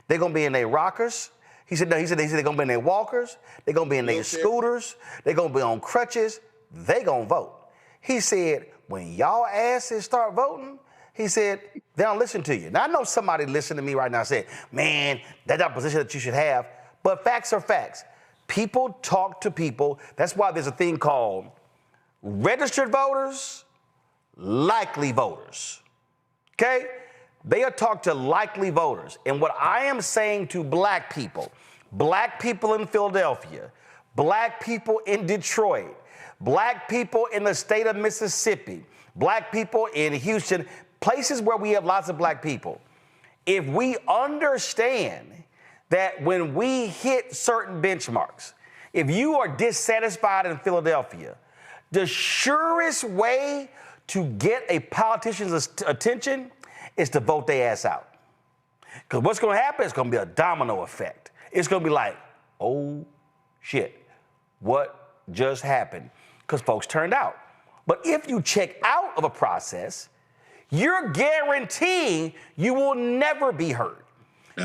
they're gonna be in their rockers." He said, they're gonna be in their walkers, they're gonna be in their scooters, they're gonna be on crutches, they gonna vote. He said, when y'all asses start voting, he said, they don't listen to you. Now I know somebody listening to me right now said, "Man, that's not a position that you should have." But facts are facts. People talk to people. That's why there's a thing called registered voters, likely voters. Okay? They are talk to likely voters. And what I am saying to black people in Philadelphia, black people in Detroit, black people in the state of Mississippi, black people in Houston, places where we have lots of black people, if we understand that when we hit certain benchmarks, if you are dissatisfied in Philadelphia, the surest way to get a politician's attention is to vote their ass out. Because what's going to happen is going to be a domino effect. It's going to be like, oh, shit, what just happened? Because folks turned out. But if you check out of a process, you're guaranteeing you will never be heard.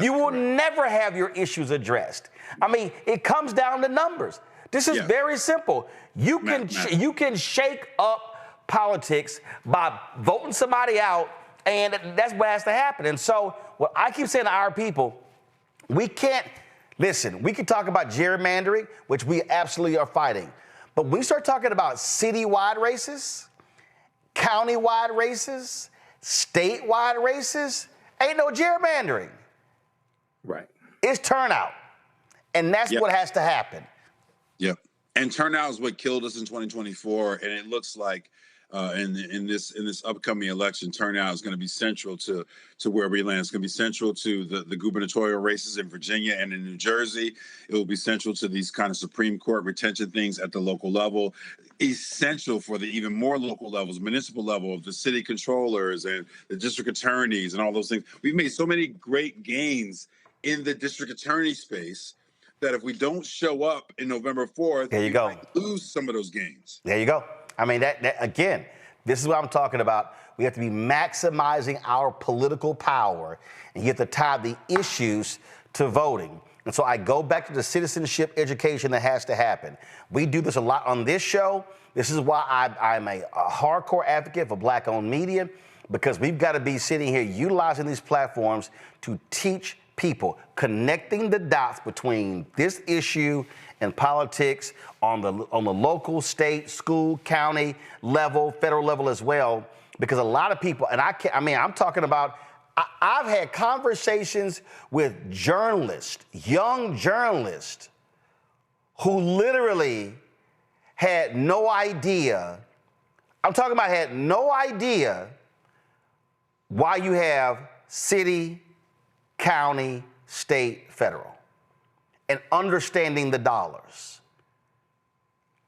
You will never have your issues addressed. I mean, it comes down to numbers. This is very simple. You can shake up politics by voting somebody out, and that's what has to happen. And so what I keep saying to our people, we can't, listen, we can talk about gerrymandering, which we absolutely are fighting. But when we start talking about citywide races, countywide races, statewide races, ain't no gerrymandering. Right. It's turnout. And that's what has to happen. Yep. And turnout is what killed us in 2024. And it looks like in this upcoming election, turnout is going to be central to where we land. It's going to be central to the gubernatorial races in Virginia and in New Jersey. It will be central to these kind of Supreme Court retention things at the local level. Essential for the even more local levels, municipal level, of the city controllers and the district attorneys and all those things. We've made so many great gains in the district attorney space that if we don't show up in November 4th, we might lose some of those gains. There you go. I mean, that again, this is what I'm talking about. We have to be maximizing our political power, and you have to tie the issues to voting. And so I go back to the citizenship education that has to happen. We do this a lot on this show. This is why I'm a hardcore advocate for black-owned media, because we've got to be sitting here utilizing these platforms to teach people, connecting the dots between this issue and politics on the local, state, school, county level, federal level as well. Because a lot of people, and I'm talking about, I've had conversations with journalists, young journalists, who literally had no idea. I'm talking about had no idea why you have city, county, state, federal, and understanding the dollars.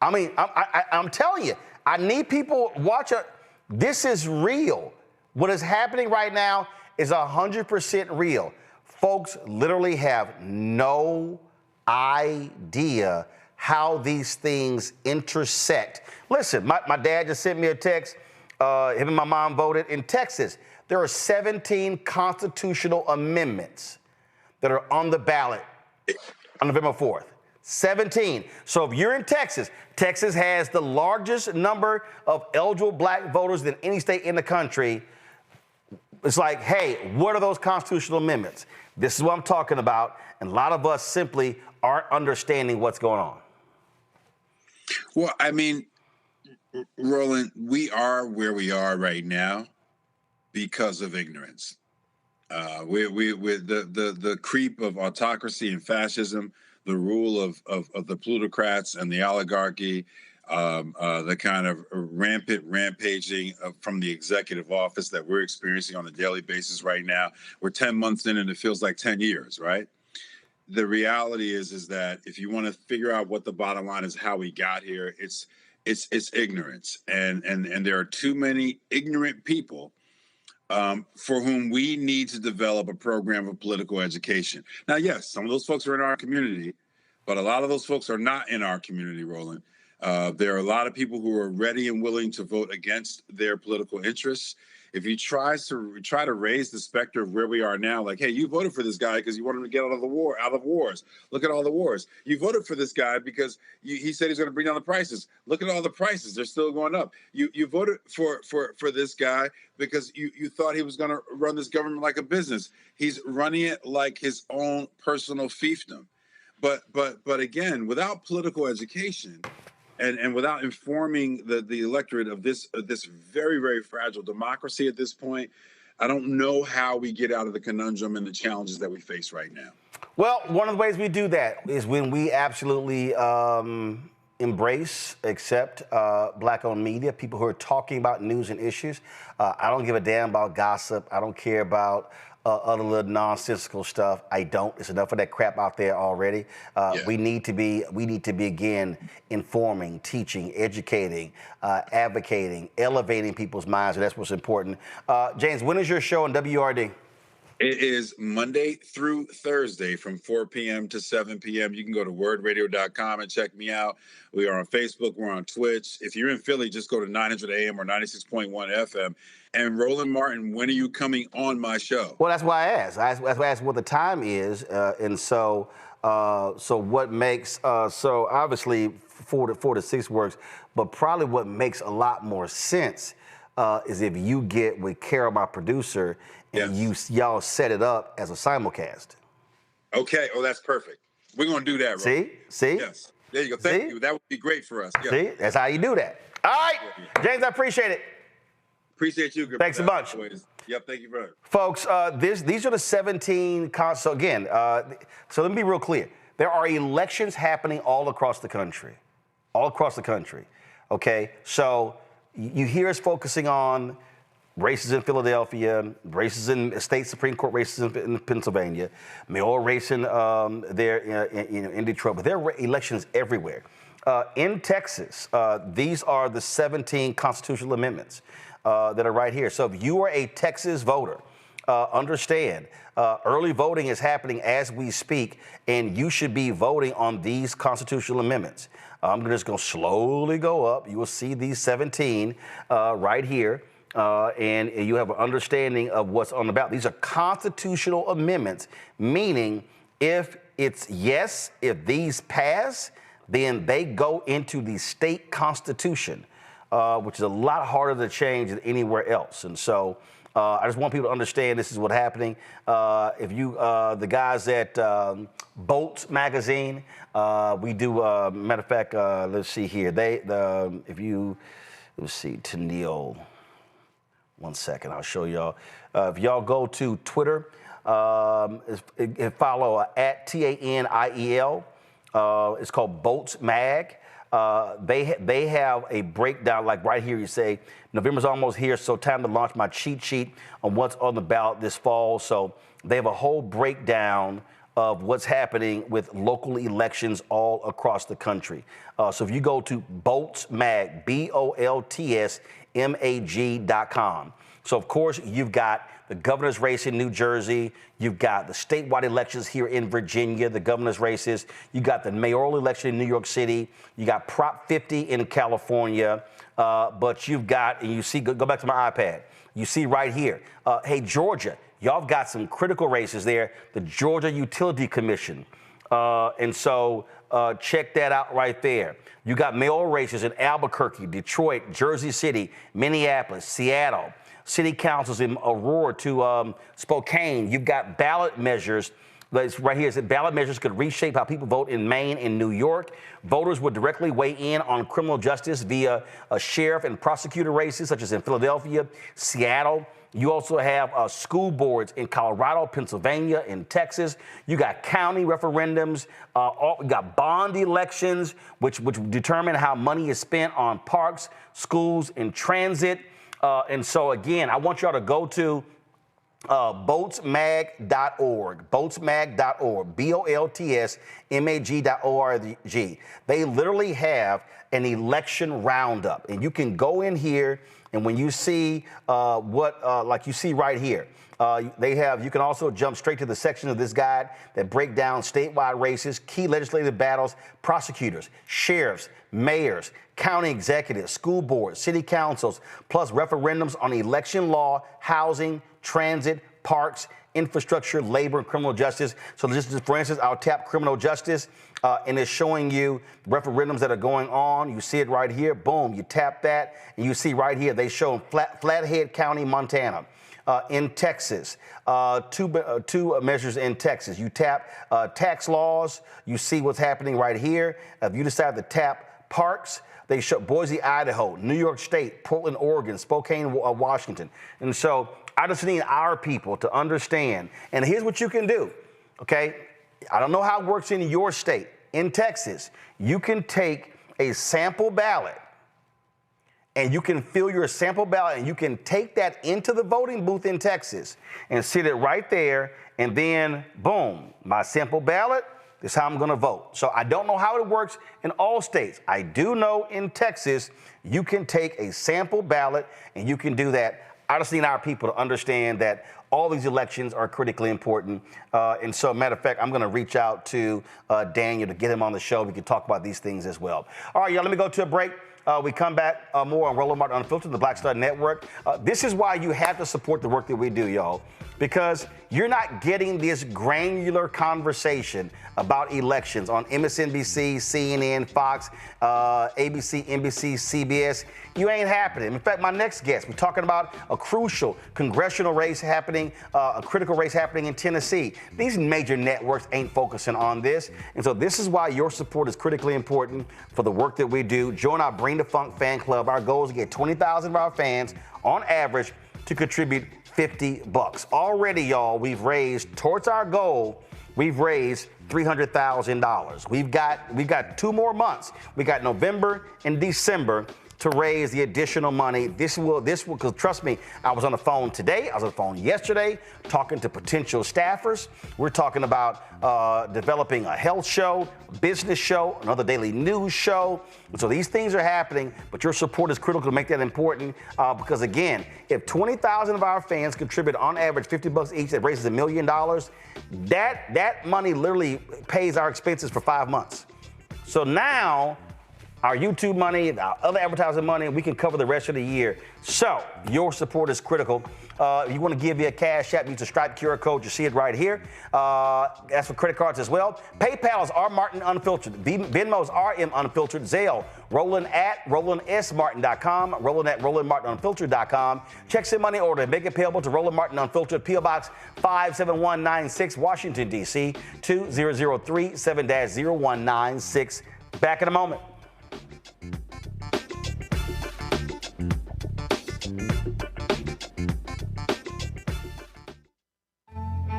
I mean, I'm telling you, I need people watch it. This is real. What is happening right now is 100% real. Folks literally have no idea how these things intersect. Listen, my dad just sent me a text. him and my mom voted. In Texas, there are 17 constitutional amendments that are on the ballot on November 4th. 17. So if you're in Texas, Texas has the largest number of eligible black voters than any state in the country. It's like, hey, what are those constitutional amendments? This is what I'm talking about. And a lot of us simply aren't understanding what's going on. Well, I mean, Roland, we are where we are right now because of ignorance. With the creep of autocracy and fascism, the rule of the plutocrats and the oligarchy, the kind of rampant rampaging from the executive office that we're experiencing on a daily basis right now. We're 10 months in and it feels like 10 years, right? The reality is that if you want to figure out what the bottom line is, how we got here, it's ignorance. And there are too many ignorant people for whom we need to develop a program of political education. Now, yes, some of those folks are in our community, but a lot of those folks are not in our community, Roland. There are a lot of people who are ready and willing to vote against their political interests. If you try to raise the specter of where we are now, like, hey, you voted for this guy because you wanted him to get out of wars. Look at all the wars. You voted for this guy because he said he's going to bring down the prices. Look at all the prices; they're still going up. You voted for this guy because you thought he was going to run this government like a business. He's running it like his own personal fiefdom. But again, without political education. And without informing the electorate of this very, very fragile democracy at this point, I don't know how we get out of the conundrum and the challenges that we face right now. Well, one of the ways we do that is when we absolutely embrace, accept black-owned media, people who are talking about news and issues. I don't give a damn about gossip. I don't care about other little nonsensical stuff. I don't. There's enough of that crap out there already. We need to be again informing, teaching, educating, advocating, elevating people's minds. And that's what's important. James, when is your show on WRD? It is Monday through Thursday from 4 p.m. to 7 p.m. You can go to wordradio.com and check me out. We are on Facebook. We're on Twitch. If you're in Philly, just go to 900 AM or 96.1 FM. And Roland Martin, when are you coming on my show? Well, that's why I asked. I asked what the time is. And so what makes, so obviously 4 to 6 works, but probably what makes a lot more sense is if you get with Carol, my producer, and y'all set it up as a simulcast. Okay. Oh, that's perfect. We're going to do that, Roland. See? Yes. There you go. Thank you. That would be great for us. Yes. See? That's how you do that. All right. James, I appreciate it. Appreciate you. Thanks a bunch. Yep, thank you very much. Folks, these are the 17, so again, so let me be real clear. There are elections happening all across the country. Okay? So you hear us focusing on races in Philadelphia, races in state Supreme Court races in Pennsylvania, mayoral racing there in Detroit, but there are elections everywhere. In Texas, these are the 17 constitutional amendments that are right here. So if you are a Texas voter, understand early voting is happening as we speak, and you should be voting on these constitutional amendments. I'm just going to slowly go up. You will see these 17 right here. And you have an understanding of what's on the ballot. These are constitutional amendments, meaning if it's yes, if these pass, then they go into the state constitution, which is a lot harder to change than anywhere else. And so I just want people to understand this is what's happening. If you, the guys at Bolts magazine, we do, matter of fact, let's see here. Let's see, Tennille. 1 second, I'll show y'all. If y'all go to Twitter and follow at TANIEL, it's called Bolts Mag. They have a breakdown, like right here, you say, November's almost here, so time to launch my cheat sheet on what's on the ballot this fall. So they have a whole breakdown of what's happening with local elections all across the country. So if you go to Bolts Mag, BOLTS twice-impeached.mag.com. So, of course, you've got the governor's race in New Jersey. You've got the statewide elections here in Virginia, the governor's races. You got the mayoral election in New York City. You got Prop 50 in California. But you've got, and you see, go back to my iPad. You see right here, hey, Georgia, y'all have got some critical races there. The Georgia Utility Commission. And so check that out right there. You got mayoral races in Albuquerque, Detroit, Jersey City, Minneapolis, Seattle. City councils in Aurora to Spokane. You've got ballot measures. Right here, it says ballot measures could reshape how people vote in Maine and New York. Voters would directly weigh in on criminal justice via sheriff and prosecutor races, such as in Philadelphia, Seattle. You also have school boards in Colorado, Pennsylvania, and Texas. You got county referendums. You got bond elections, which determine how money is spent on parks, schools, and transit. And so, again, I want y'all to go to boltsmag.org, boltsmag.org, boltsmag.org. They literally have an election roundup, and you can go in here, and when you see like you see right here, you can also jump straight to the section of this guide that break down statewide races, key legislative battles, prosecutors, sheriffs, mayors, county executives, school boards, city councils, plus referendums on election law, housing, transit, parks, infrastructure, labor, and criminal justice. So just for instance, I'll tap criminal justice, and it's showing you referendums that are going on. You see it right here. Boom, you tap that, and you see right here, they show Flathead County, Montana. In Texas, two measures in Texas. You tap tax laws, you see what's happening right here. If you decide to tap parks, they show Boise, Idaho, New York State, Portland, Oregon, Spokane, Washington. And so I just need our people to understand. And here's what you can do, okay? I don't know how it works in your state. In Texas, you can take a sample ballot, and you can fill your sample ballot, and you can take that into the voting booth in Texas and sit it right there, and then, boom, my sample ballot, this is how I'm gonna vote. So I don't know how it works in all states. I do know in Texas, you can take a sample ballot, and you can do that. I just need our people to understand that all these elections are critically important. And so, matter of fact, I'm going to reach out to Daniel to get him on the show. We can talk about these things as well. All right, y'all, let me go to a break. We come back more on Roland Martin Unfiltered, the Black Star Network. This is why you have to support the work that we do, y'all, because you're not getting this granular conversation about elections on MSNBC, CNN, Fox, ABC, NBC, CBS. You ain't happening. In fact, my next guest, we're talking about a crucial congressional race happening, a critical race happening in Tennessee. These major networks ain't focusing on this. And so this is why your support is critically important for the work that we do. Join our Bring the Funk fan club. Our goal is to get 20,000 of our fans on average to contribute $50. Already, y'all, we've raised towards our goal. We've raised $300,000. We've got 2 more months. We got November and December to raise the additional money. This will, because trust me, I was on the phone today, I was on the phone yesterday, talking to potential staffers. We're talking about developing a health show, business show, another daily news show. And so these things are happening, but your support is critical to make that important, because again, if 20,000 of our fans contribute on average $50 each, that raises $1 million, that money literally pays our expenses for 5 months. So now, our YouTube money, our other advertising money, we can cover the rest of the year. So your support is critical. If you want to give me a Cash App, use the Stripe QR code. You see it right here. That's for credit cards as well. PayPal is R Martin Unfiltered. Venmo is RM Unfiltered. Zelle, Roland at RolandSMartin.com. Roland at RolandMartinUnfiltered.com. Check some money order. Make it payable to Roland Martin Unfiltered, P.O. Box 57196, Washington, D.C. 2003 7-0196. Back in a moment.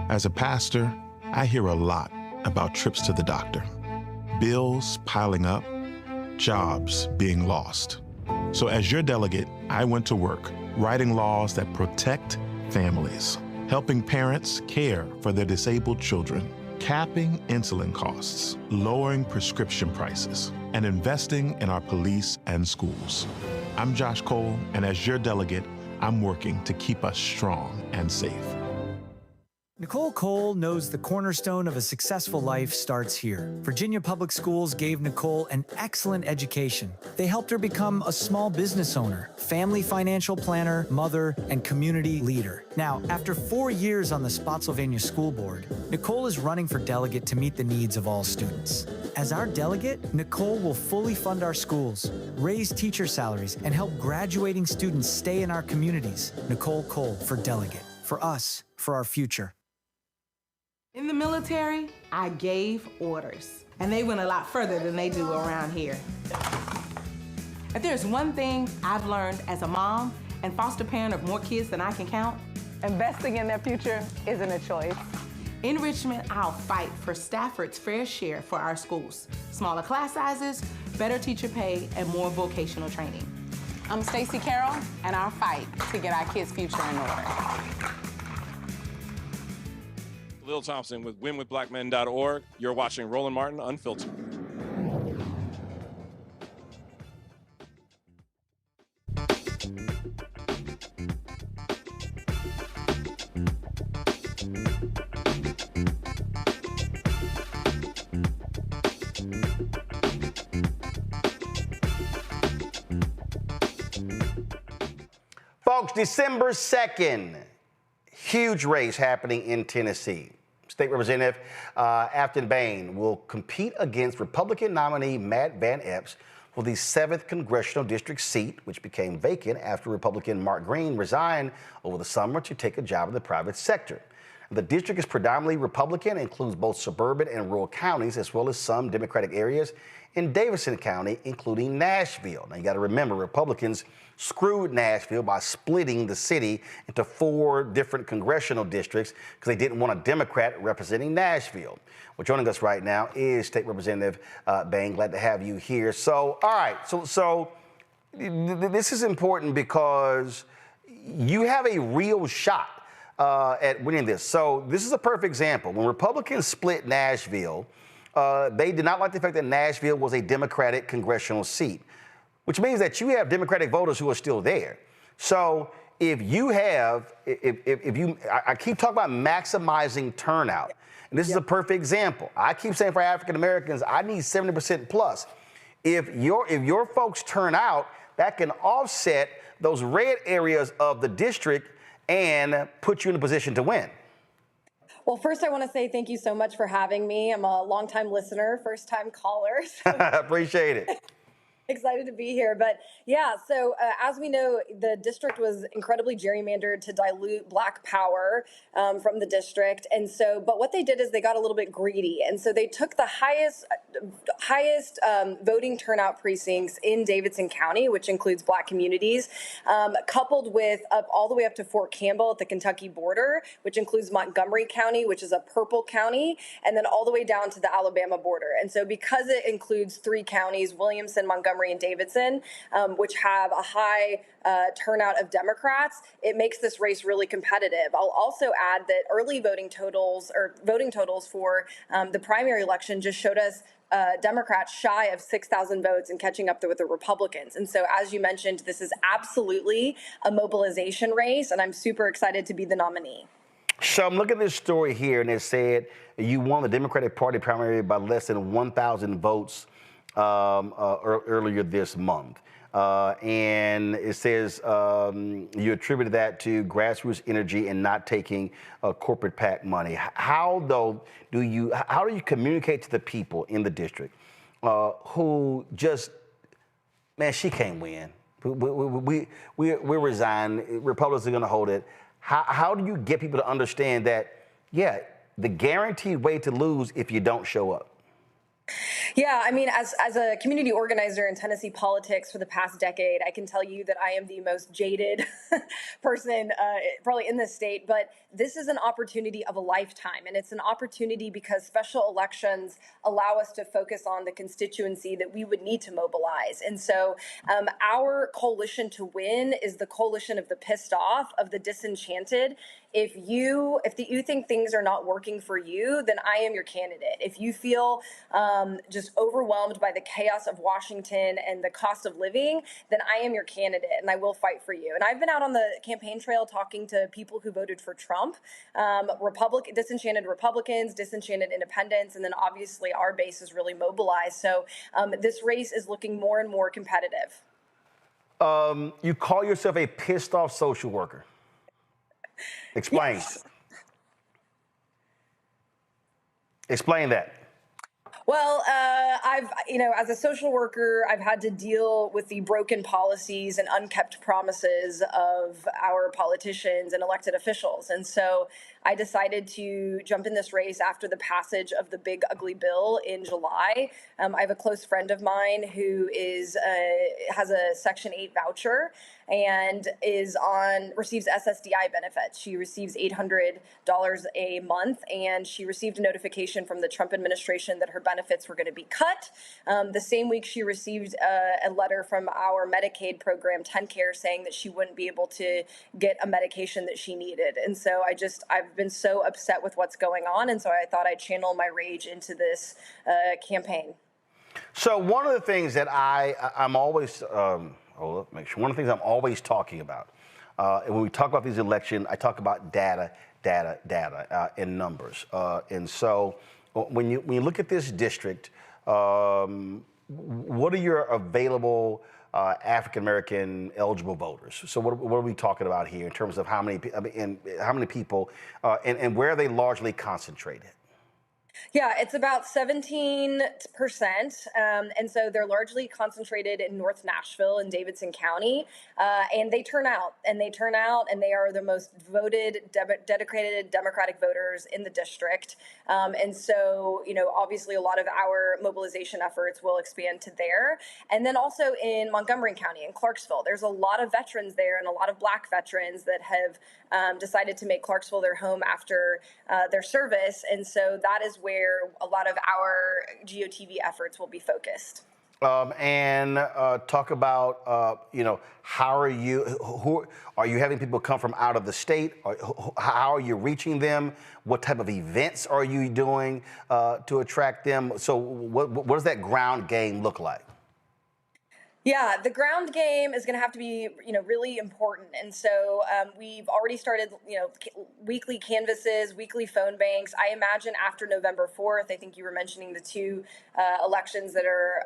As a pastor, I hear a lot about trips to the doctor, bills piling up, jobs being lost. So as your delegate, I went to work writing laws that protect families, helping parents care for their disabled children, capping insulin costs, lowering prescription prices, and investing in our police and schools. I'm Josh Cole, and as your delegate, I'm working to keep us strong and safe. Nicole Cole knows the cornerstone of a successful life starts here. Virginia Public Schools gave Nicole an excellent education. They helped her become a small business owner, family financial planner, mother, and community leader. Now, after 4 years on the Spotsylvania School Board, Nicole is running for delegate to meet the needs of all students. As our delegate, Nicole will fully fund our schools, raise teacher salaries, and help graduating students stay in our communities. Nicole Cole for delegate. For us, for our future. In the military, I gave orders, and they went a lot further than they do around here. If there's one thing I've learned as a mom and foster parent of more kids than I can count, investing in their future isn't a choice. In Richmond, I'll fight for Stafford's fair share for our schools. Smaller class sizes, better teacher pay, and more vocational training. I'm Stacey Carroll, and I'll fight to get our kids' future in order. Lil Thompson with winwithblackmen.org. You're watching Roland Martin Unfiltered. Folks, December 2nd, huge race happening in Tennessee. State Representative Afton Bain will compete against Republican nominee Matt Van Epps for the 7th Congressional District seat, which became vacant after Republican Mark Green resigned over the summer to take a job in the private sector. The district is predominantly Republican, includes both suburban and rural counties, as well as some Democratic areas in Davidson County, including Nashville. Now, you got to remember, Republicans screwed Nashville by splitting the city into 4 different congressional districts because they didn't want a Democrat representing Nashville. Well, joining us right now is State Representative Bain. Glad to have you here. So, all right, so this is important because you have a real shot at winning this. So this is a perfect example. When Republicans split Nashville, they did not like the fact that Nashville was a Democratic congressional seat, which means that you have Democratic voters who are still there. So if you have, I keep talking about maximizing turnout, and this is a perfect example. I keep saying for African Americans, I need 70% plus. If your folks turn out, that can offset those red areas of the district and put you in a position to win. Well, first, I want to say thank you so much for having me. I'm a longtime listener, first-time caller. So appreciate it. Excited to be here. But yeah, so as we know, the district was incredibly gerrymandered to dilute Black power from the district. And so, but what they did is they got a little bit greedy. And so they took the highest voting turnout precincts in Davidson County, which includes Black communities, coupled with all the way up to Fort Campbell at the Kentucky border, which includes Montgomery County, which is a purple county, and then all the way down to the Alabama border. And so because it includes 3 counties, Williamson, Montgomery, and Davidson, which have a high turnout of Democrats, it makes this race really competitive. I'll also add that early voting totals for the primary election just showed us Democrats shy of 6,000 votes and catching up with the Republicans. And so, as you mentioned, this is absolutely a mobilization race, and I'm super excited to be the nominee. So I'm looking at this story here, and it said you won the Democratic Party primary by less than 1,000 votes earlier this month. And it says you attributed that to grassroots energy and not taking corporate PAC money. How do you communicate to the people in the district who just, man, she can't win. We're resigned. Republicans are going to hold it. How do you get people to understand that, yeah, the guaranteed way to lose if you don't show up? Yeah, I mean, as a community organizer in Tennessee politics for the past decade, I can tell you that I am the most jaded person probably in this state, but this is an opportunity of a lifetime, and it's an opportunity because special elections allow us to focus on the constituency that we would need to mobilize. And so our coalition to win is the coalition of the pissed off, of the disenchanted. If you think things are not working for you, then I am your candidate. If you feel just overwhelmed by the chaos of Washington and the cost of living, then I am your candidate and I will fight for you. And I've been out on the campaign trail talking to people who voted for Trump, disenchanted Republicans, disenchanted independents, and then obviously our base is really mobilized. So this race is looking more and more competitive. You call yourself a pissed off social worker. Explain. Yes. Explain that. Well, as a social worker, I've had to deal with the broken policies and unkept promises of our politicians and elected officials. And so I decided to jump in this race after the passage of the big ugly bill in July. I have a close friend of mine who has a Section 8 voucher and receives SSDI benefits. She receives $800 a month, and she received a notification from the Trump administration that her benefits were going to be cut. The same week, she received a letter from our Medicaid program, 10Care, saying that she wouldn't be able to get a medication that she needed. And so I've been so upset with what's going on, and so I thought I'd channel my rage into this campaign. So one of the things that I'm always one of the things I'm always talking about, and when we talk about these elections, I talk about data, and numbers. And so when you look at this district, what are your available African American eligible voters? So what are we talking about here in terms of how many people, and where are they largely concentrated? Yeah, it's about 17%. And so they're largely concentrated in North Nashville and Davidson County. And they turn out, and they are the most voted, dedicated Democratic voters in the district. And so, obviously a lot of our mobilization efforts will expand to there. And then also in Montgomery County and Clarksville, there's a lot of veterans there and a lot of Black veterans that have decided to make Clarksville their home after their service. And so that is where a lot of our GOTV efforts will be focused. And talk about, how are you having people come from out of the state? How are you reaching them? What type of events are you doing to attract them? So what does that ground game look like? Yeah, the ground game is going to have to be, really important. And so we've already started, weekly canvases, weekly phone banks. I imagine after November 4th, I think you were mentioning the two elections that are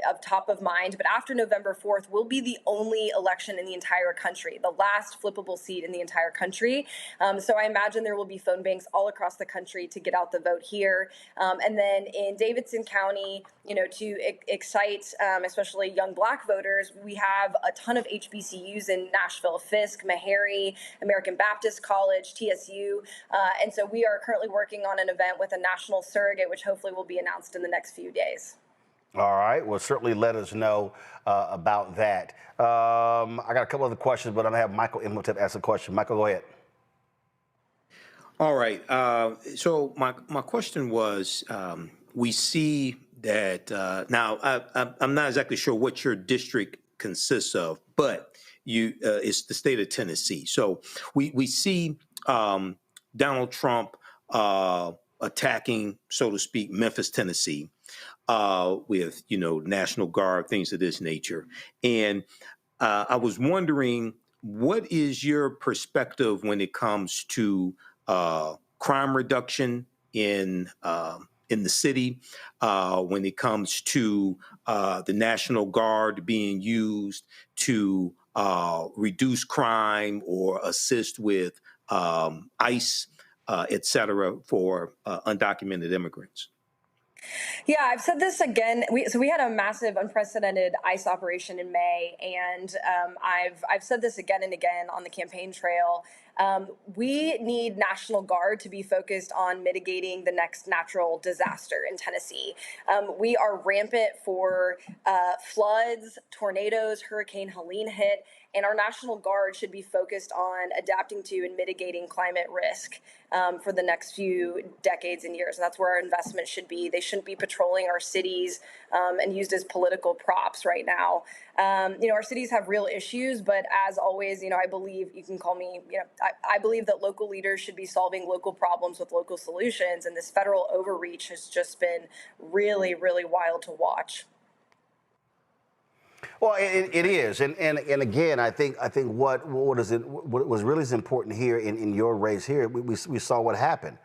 of top of mind. But after November 4th, we'll be the only election in the entire country, the last flippable seat in the entire country. So I imagine there will be phone banks all across the country to get out the vote here. And then in Davidson County, to excite especially young Black voters, we have a ton of HBCUs in Nashville: Fisk, Meharry, American Baptist College, TSU. And so we are currently working on an event with a national surrogate, which hopefully will be announced in the next few days. All right. Well, certainly let us know about that. I got a couple other questions, but I'm going to have Michael Imhotep ask a question. Michael, go ahead. All right. So my question was, we see that now I'm not exactly sure what your district consists of, but it's the state of Tennessee. So we see Donald Trump attacking, so to speak, Memphis, Tennessee, with National Guard, things of this nature. And I was wondering, what is your perspective when it comes to crime reduction in the city, when it comes to the National Guard being used to reduce crime or assist with ICE, et cetera, for undocumented immigrants? Yeah, I've said this again. We had a massive, unprecedented ICE operation in May, and I've said this again and again on the campaign trail. We need National Guard to be focused on mitigating the next natural disaster in Tennessee. We are rampant for floods, tornadoes. Hurricane Helene hit, and our National Guard should be focused on adapting to and mitigating climate risk for the next few decades and years. And that's where our investment should be. They shouldn't be patrolling our cities and used as political props right now. Our cities have real issues, but as always, I believe, you can call me, I believe that local leaders should be solving local problems with local solutions. And this federal overreach has just been really, really wild to watch. Well, it is, and again, I think what was really important here in your race here, we saw what happened.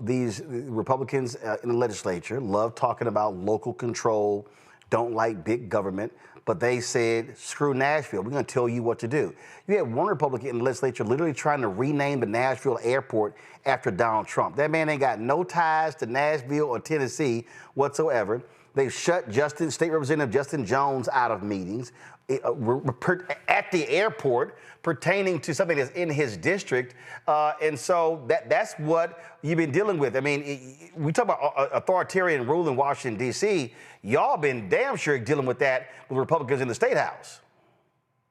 These Republicans in the legislature love talking about local control, don't like big government, but they said, screw Nashville, we're going to tell you what to do. You had one Republican in the legislature literally trying to rename the Nashville airport after Donald Trump. That man ain't got no ties to Nashville or Tennessee whatsoever. They've shut State Representative Justin Jones out of meetings at the airport pertaining to something that's in his district. And so that's what you've been dealing with. I mean, we talk about authoritarian rule in Washington, D.C. Y'all been damn sure dealing with that with Republicans in the State House.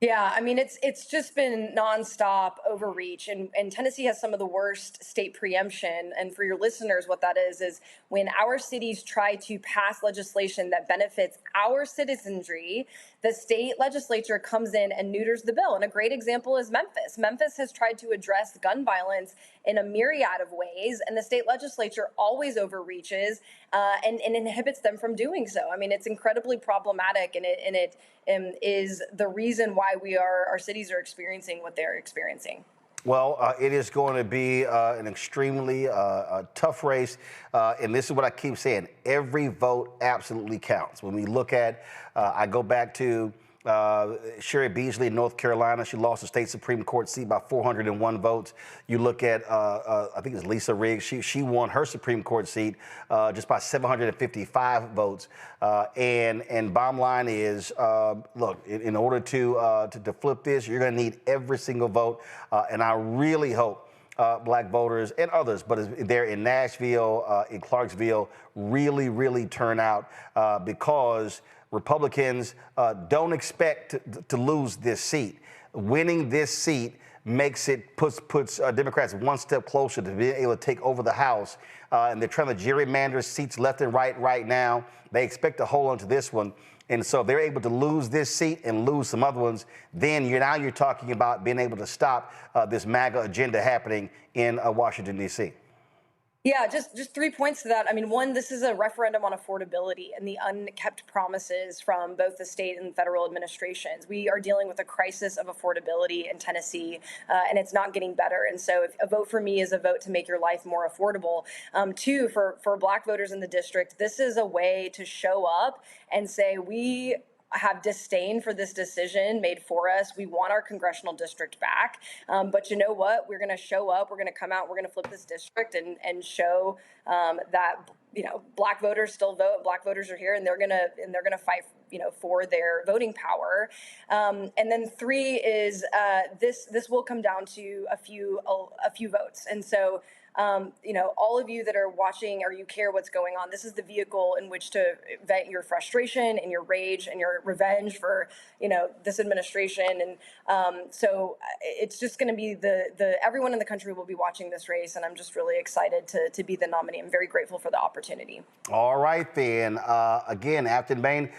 Yeah, I mean, it's just been nonstop overreach, and Tennessee has some of the worst state preemption. And for your listeners, what that is when our cities try to pass legislation that benefits our citizenry, the state legislature comes in and neuters the bill. And a great example is Memphis. Memphis has tried to address gun violence in a myriad of ways, and the state legislature always overreaches and inhibits them from doing so. I mean, it's incredibly problematic, and it is the reason why our cities are experiencing what they're experiencing. Well, it is going to be an extremely tough race, and this is what I keep saying. Every vote absolutely counts. When we look at, I go back to Sherry Beasley in North Carolina. She lost the state Supreme Court seat by 401 votes. You look at, I think it's Lisa Riggs. She won her Supreme Court seat just by 755 votes. And bottom line is, look, in order to flip this, you're going to need every single vote. And I really hope Black voters and others, but they're in Nashville, in Clarksville, really turn out because Republicans don't expect to lose this seat. Winning this seat puts Democrats one step closer to being able to take over the House. And they're trying to gerrymander seats left and right now. They expect to hold on to this one. And so if they're able to lose this seat and lose some other ones, then you're talking about being able to stop this MAGA agenda happening in Washington, D.C. Yeah, just 3 points to that. I mean, one, this is a referendum on affordability and the unkept promises from both the state and federal administrations. We are dealing with a crisis of affordability in Tennessee, and it's not getting better. And so if a vote for me is a vote to make your life more affordable. Two, for Black voters in the district, this is a way to show up and say, we have disdain for this decision made for us. We want our congressional district back. But you know what? We're going to show up. We're going to come out. We're going to flip this district and show that Black voters still vote. Black voters are here, and they're going to fight for their voting power. And then three is this will come down to a few votes. And so all of you that are watching or you care what's going on, this is the vehicle in which to vent your frustration and your rage and your revenge for, this administration. And so it's just going to be everyone in the country will be watching this race. And I'm just really excited to be the nominee. I'm very grateful for the opportunity. All right, then. Again, Afton Bain,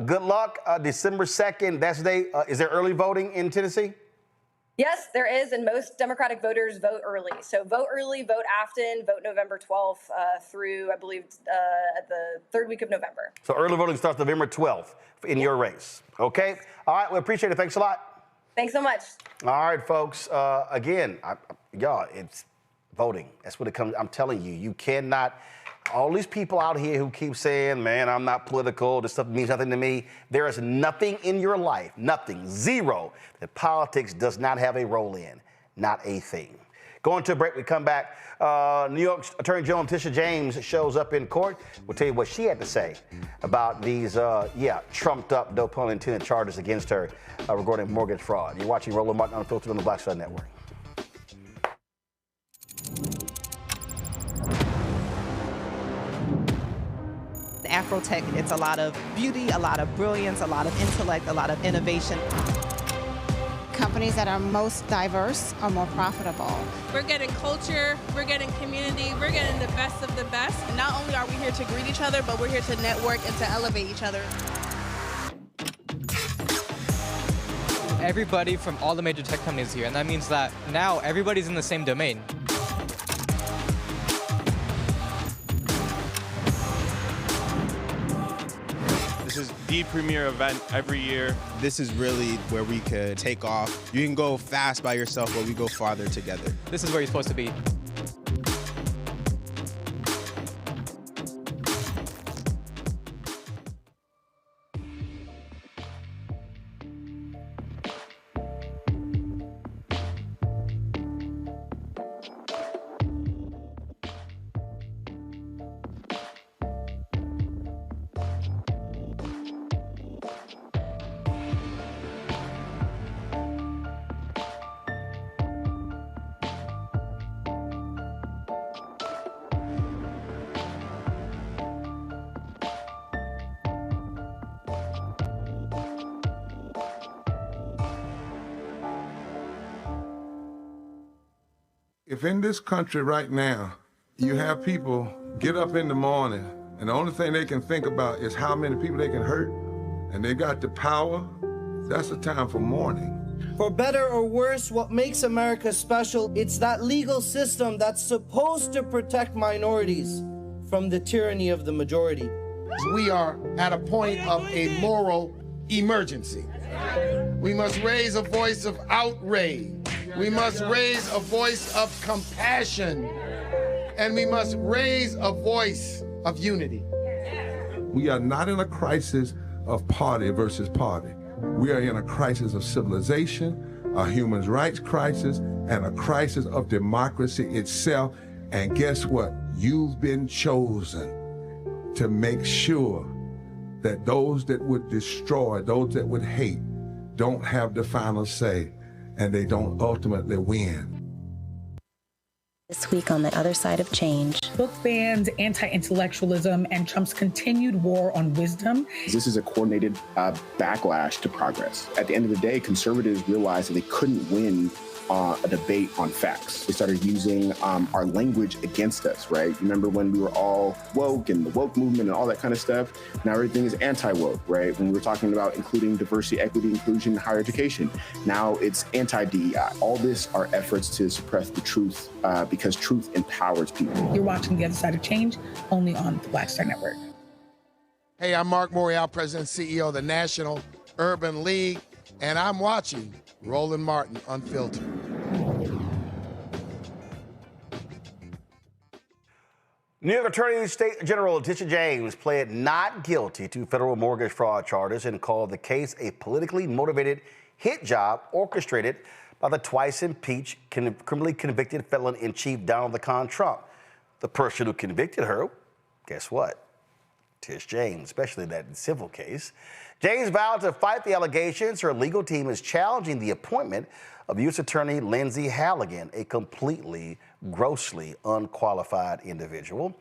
good luck. December 2nd, that's the day. Is there early voting in Tennessee? Yes, there is, and most Democratic voters vote early. So vote early, vote Afton, vote November 12th through, I believe, at the third week of November. So early voting starts November 12th in your race. Okay? All right, we appreciate it. Thanks a lot. Thanks so much. All right, folks. Again, y'all, it's voting. That's what it comes. I'm telling you, you cannot. All these people out here who keep saying, man, I'm not political, this stuff means nothing to me. There is nothing in your life, nothing, zero, that politics does not have a role in. Not a thing. Going to a break, we come back. New York Attorney General Letitia James shows up in court. We'll tell you what she had to say about these, trumped up, no pun intended, charges against her regarding mortgage fraud. You're watching Roland Martin Unfiltered on the Black Star Network. Afrotech, it's a lot of beauty, a lot of brilliance, a lot of intellect, a lot of innovation. counties that are most diverse are more profitable. We're getting culture, we're getting community, we're getting the best of the best. And not only are we here to greet each other, but we're here to network and to elevate each other. Everybody from all the major tech companies here, and that means that now everybody's in the same domain. This is the premier event every year. This is really where we could take off. You can go fast by yourself, but we go farther together. This is where you're supposed to be. If in this country right now, you have people get up in the morning and the only thing they can think about is how many people they can hurt, and they got the power, that's a time for mourning. For better or worse, what makes America special, it's that legal system that's supposed to protect minorities from the tyranny of the majority. We are at a point of a moral emergency. We must raise a voice of outrage. We must raise a voice of compassion. And we must raise a voice of unity. We are not in a crisis of party versus party. We are in a crisis of civilization, a human rights crisis, and a crisis of democracy itself. And guess what? You've been chosen to make sure that those that would destroy, those that would hate, don't have the final say, and they don't ultimately win. This week on The Other Side of Change. Book bans, anti-intellectualism, and Trump's continued war on wisdom. This is a coordinated backlash to progress. At the end of the day, conservatives realized that they couldn't win a debate on facts. They started using our language against us, right? Remember when we were all woke and the woke movement and all that kind of stuff? Now everything is anti-woke, right? When we were talking about including diversity, equity, inclusion, higher education, now it's anti-DEI. All this are efforts to suppress the truth because truth empowers people. You're watching The Other Side of Change only on the Black Star Network. Hey, I'm Mark Morial, President and CEO of the National Urban League, and I'm watching Roland Martin Unfiltered. New York Attorney State General Letitia James pled not guilty to federal mortgage fraud charges and called the case a politically motivated hit job orchestrated by the twice-impeached, criminally convicted felon-in-chief Donald Trump. The person who convicted her, guess what? Tish James, especially that civil case. James vowed to fight the allegations. Her legal team is challenging the appointment of U.S. Attorney Lindsay Halligan, a completely, grossly unqualified individual.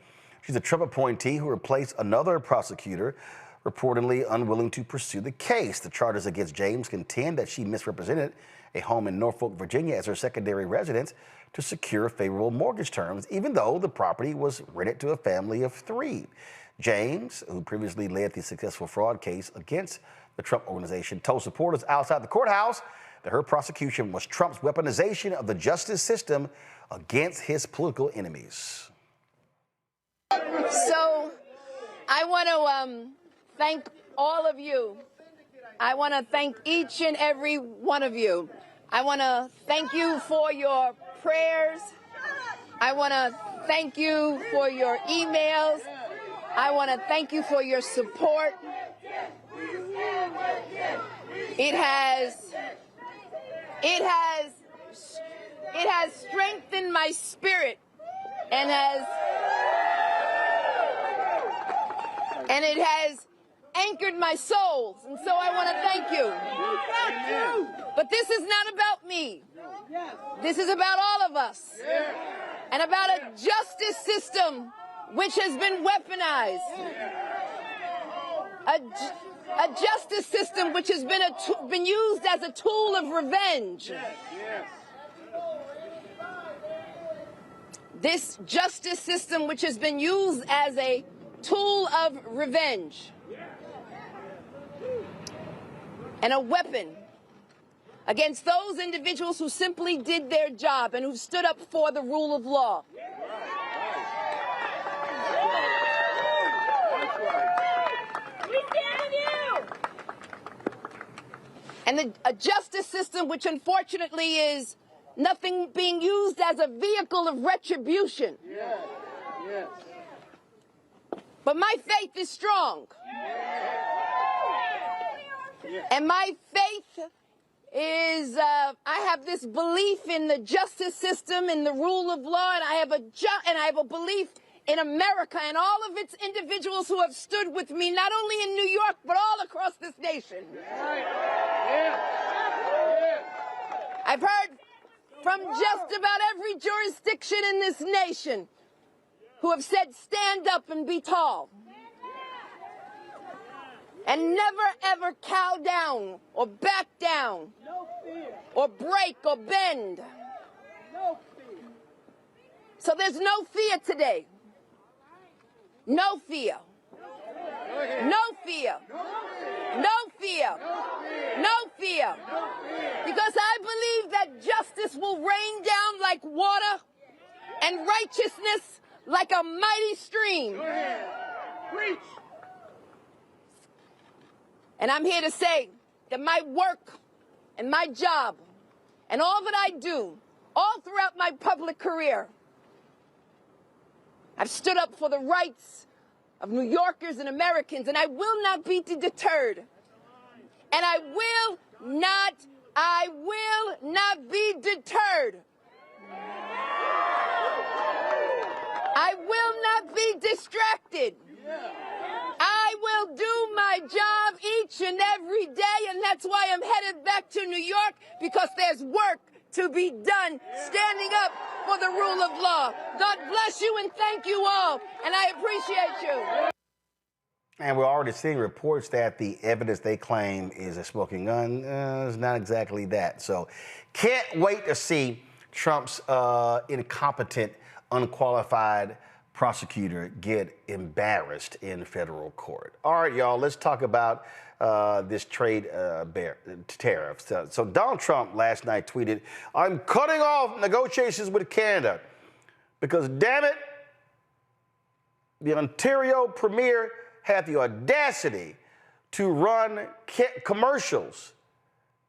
She's a Trump appointee who replaced another prosecutor reportedly unwilling to pursue the case. The charges against James contend that she misrepresented a home in Norfolk, Virginia as her secondary residence to secure favorable mortgage terms, even though the property was rented to a family of 3. James, who previously led the successful fraud case against the Trump organization, told supporters outside the courthouse that her prosecution was Trump's weaponization of the justice system against his political enemies. So I want to thank all of you. I want to thank each and every one of you. I want to thank you for your prayers. I want to thank you for your emails. I want to thank you for your support. It has strengthened my spirit and it has anchored my soul. And so I want to thank you. But this is not about me. This is about all of us and about a justice system which has been weaponized. a justice system which has been used as a tool of revenge. This justice system which has been used as a tool of revenge and a weapon against those individuals who simply did their job and who stood up for the rule of law. And a justice system which unfortunately is nothing being used as a vehicle of retribution. But my faith is strong. And my faith is, I have this belief in the justice system, in the rule of law, and I have a belief in America and all of its individuals who have stood with me, not only in New York, but all across this nation. I've heard from just about every jurisdiction in this nation who have said, stand up and be tall. And never, ever cow down or back down or break or bend. So there's no fear today. No fear. No fear. No fear. No fear. Because I believe that justice will rain down like water and righteousness like a mighty stream. And I'm here to say that my work and my job and all that I do, all throughout my public career, I've stood up for the rights of New Yorkers and Americans, and I will not be deterred. And I will not be deterred. I will not be distracted. I will do my job each and every day, and that's why I'm headed back to New York, because there's work to be done, standing up for the rule of law. God bless you and thank you all, and I appreciate you. And we're already seeing reports that the evidence they claim is a smoking gun is not exactly that. So can't wait to see Trump's incompetent, unqualified prosecutor get embarrassed in federal court. All right, y'all, let's talk about this trade tariff. So Donald Trump last night tweeted, "I'm cutting off negotiations with Canada because, damn it, the Ontario Premier had the audacity to run commercials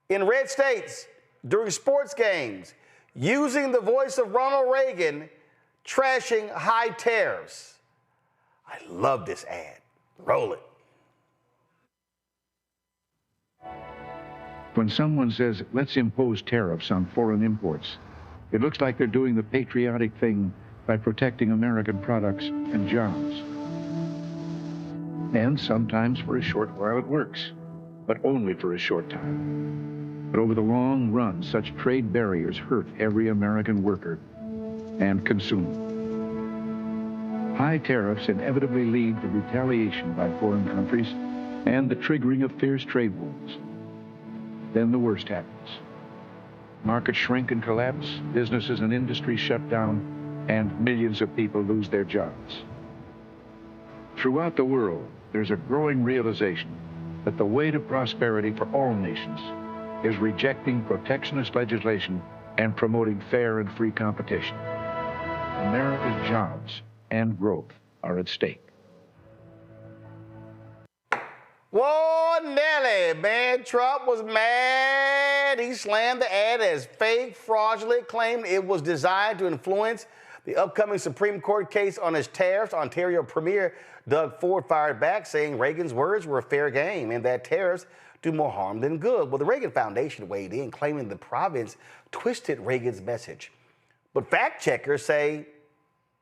in red states during sports games using the voice of Ronald Reagan, trashing high tariffs." I love this ad. Roll it. When someone says, let's impose tariffs on foreign imports, it looks like they're doing the patriotic thing by protecting American products and jobs. And sometimes for a short while it works, but only for a short time. But over the long run, such trade barriers hurt every American worker and consumer. High tariffs inevitably lead to retaliation by foreign countries and the triggering of fierce trade wars. Then the worst happens. Markets shrink and collapse, businesses and industries shut down, and millions of people lose their jobs. Throughout the world, there's a growing realization that the way to prosperity for all nations is rejecting protectionist legislation and promoting fair and free competition. America's jobs and growth are at stake. Whoa, Nelly, man, Trump was mad. He slammed the ad as fake, fraudulent, claimed it was designed to influence the upcoming Supreme Court case on his tariffs. Ontario Premier Doug Ford fired back, saying Reagan's words were fair game and that tariffs do more harm than good. Well, the Reagan Foundation weighed in, claiming the province twisted Reagan's message. But fact checkers say,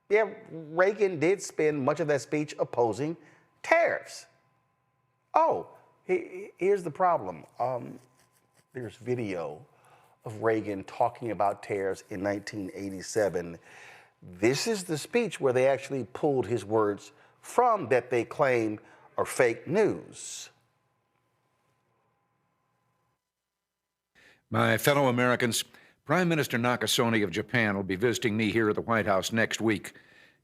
yeah, Reagan did spend much of that speech opposing tariffs. Oh, here's the problem. There's video of Reagan talking about tariffs in 1987. This is the speech where they actually pulled his words from that they claim are fake news. My fellow Americans, Prime Minister Nakasone of Japan will be visiting me here at the White House next week.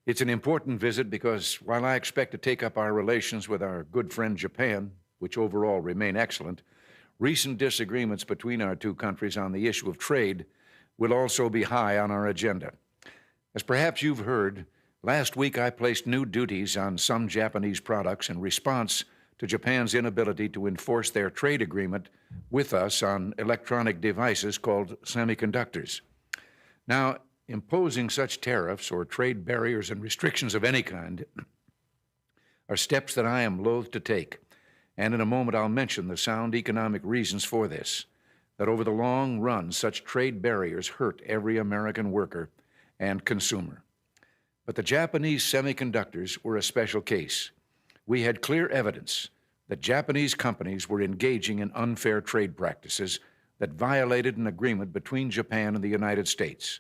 It's an important visit because while I expect to take up our relations with our good friend Japan, which overall remain excellent, recent disagreements between our two countries on the issue of trade will also be high on our agenda. As perhaps you've heard, last week I placed new duties on some Japanese products in response to Japan's inability to enforce their trade agreement with us on electronic devices called semiconductors. Now, imposing such tariffs or trade barriers and restrictions of any kind are steps that I am loath to take, and in a moment I'll mention the sound economic reasons for this, that over the long run such trade barriers hurt every American worker and consumer. But the Japanese semiconductors were a special case. We had clear evidence that Japanese companies were engaging in unfair trade practices that violated an agreement between Japan and the United States.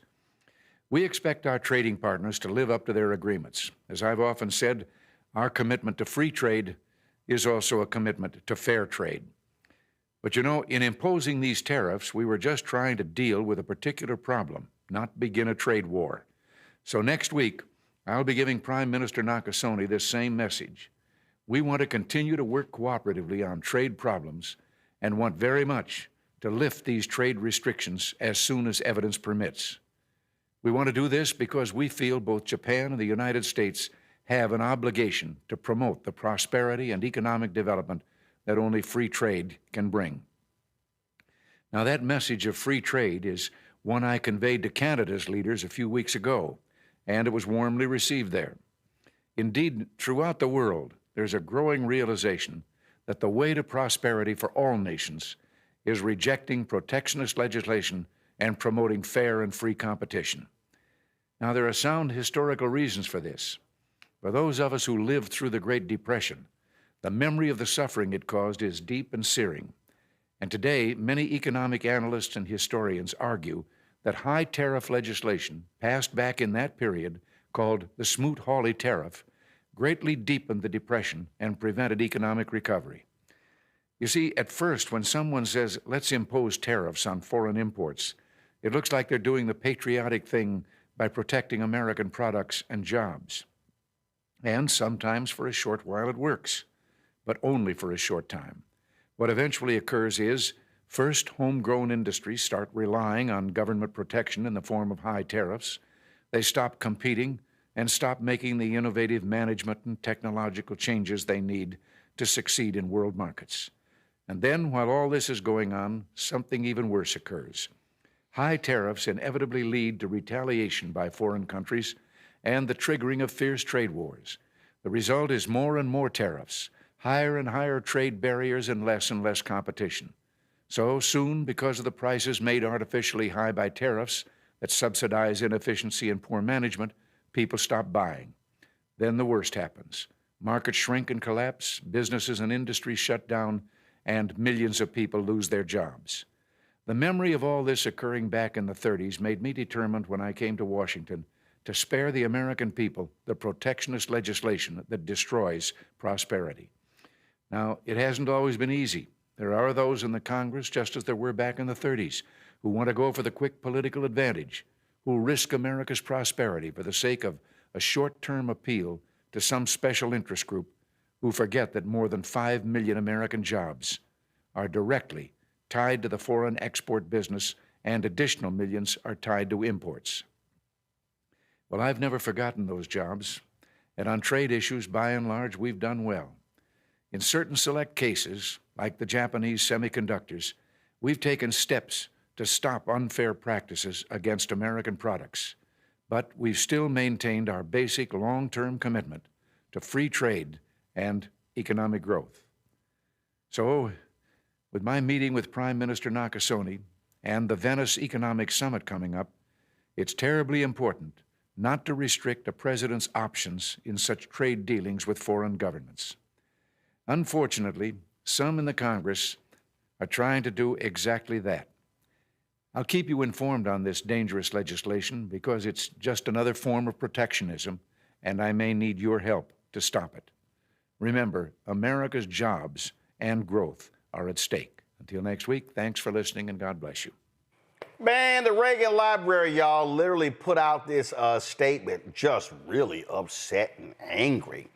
We expect our trading partners to live up to their agreements. As I've often said, our commitment to free trade is also a commitment to fair trade. But you know, in imposing these tariffs, we were just trying to deal with a particular problem, not begin a trade war. So next week, I'll be giving Prime Minister Nakasone this same message. We want to continue to work cooperatively on trade problems and want very much to lift these trade restrictions as soon as evidence permits. We want to do this because we feel both Japan and the United States have an obligation to promote the prosperity and economic development that only free trade can bring. Now, that message of free trade is one I conveyed to Canada's leaders a few weeks ago, and it was warmly received there. Indeed, throughout the world, there's a growing realization that the way to prosperity for all nations is rejecting protectionist legislation and promoting fair and free competition. Now, there are sound historical reasons for this. For those of us who lived through the Great Depression, the memory of the suffering it caused is deep and searing. And today, many economic analysts and historians argue that high tariff legislation passed back in that period, called the Smoot-Hawley Tariff, greatly deepened the Depression and prevented economic recovery. You see, at first, when someone says, let's impose tariffs on foreign imports, it looks like they're doing the patriotic thing by protecting American products and jobs. And sometimes for a short while it works, but only for a short time. What eventually occurs is, first, homegrown industries start relying on government protection in the form of high tariffs. They stop competing and stop making the innovative management and technological changes they need to succeed in world markets. And then, while all this is going on, something even worse occurs. High tariffs inevitably lead to retaliation by foreign countries and the triggering of fierce trade wars. The result is more and more tariffs, higher and higher trade barriers, and less competition. So soon, because of the prices made artificially high by tariffs that subsidize inefficiency and poor management, people stop buying. Then the worst happens. Markets shrink and collapse, businesses and industries shut down, and millions of people lose their jobs. The memory of all this occurring back in the 30s made me determined when I came to Washington to spare the American people the protectionist legislation that destroys prosperity. Now, it hasn't always been easy. There are those in the Congress, just as there were back in the 30s, who want to go for the quick political advantage, who risk America's prosperity for the sake of a short-term appeal to some special interest group, who forget that more than 5 million American jobs are directly tied to the foreign export business, and additional millions are tied to imports. Well, I've never forgotten those jobs, and on trade issues, by and large, we've done well. In certain select cases, like the Japanese semiconductors, we've taken steps to stop unfair practices against American products, but we've still maintained our basic long-term commitment to free trade and economic growth. So, with my meeting with Prime Minister Nakasone and the Venice Economic Summit coming up, it's terribly important not to restrict a president's options in such trade dealings with foreign governments. Unfortunately, some in the Congress are trying to do exactly that. I'll keep you informed on this dangerous legislation because it's just another form of protectionism, and I may need your help to stop it. Remember, America's jobs and growth are at stake. Until next week, thanks for listening and God bless you. Man, the Reagan Library, y'all, literally put out this statement, just really upset and angry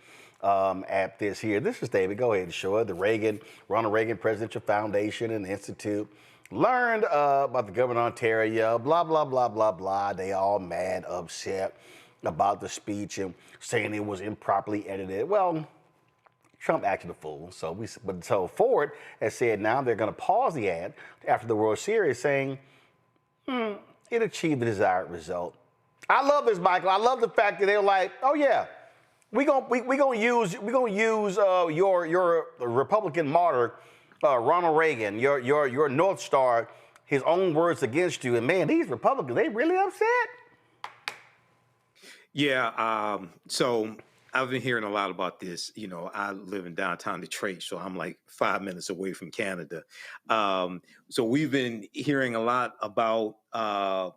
at this here. This is David. Go ahead and show it. The Ronald Reagan Presidential Foundation and Institute learned about the governor of Ontario, blah, blah, blah, blah, blah. They all mad, upset about the speech and saying it was improperly edited. Well, Trump acted a fool. So Ford has said now they're going to pause the ad after the World Series, saying it achieved the desired result. I love this, Michael. I love the fact that they're like, oh yeah, we gonna use your Republican martyr, Ronald Reagan, your North Star, his own words against you. And man, these Republicans, they really upset. Yeah. So I've been hearing a lot about this. You know, I live in downtown Detroit, so I'm like 5 minutes away from Canada. So we've been hearing a lot about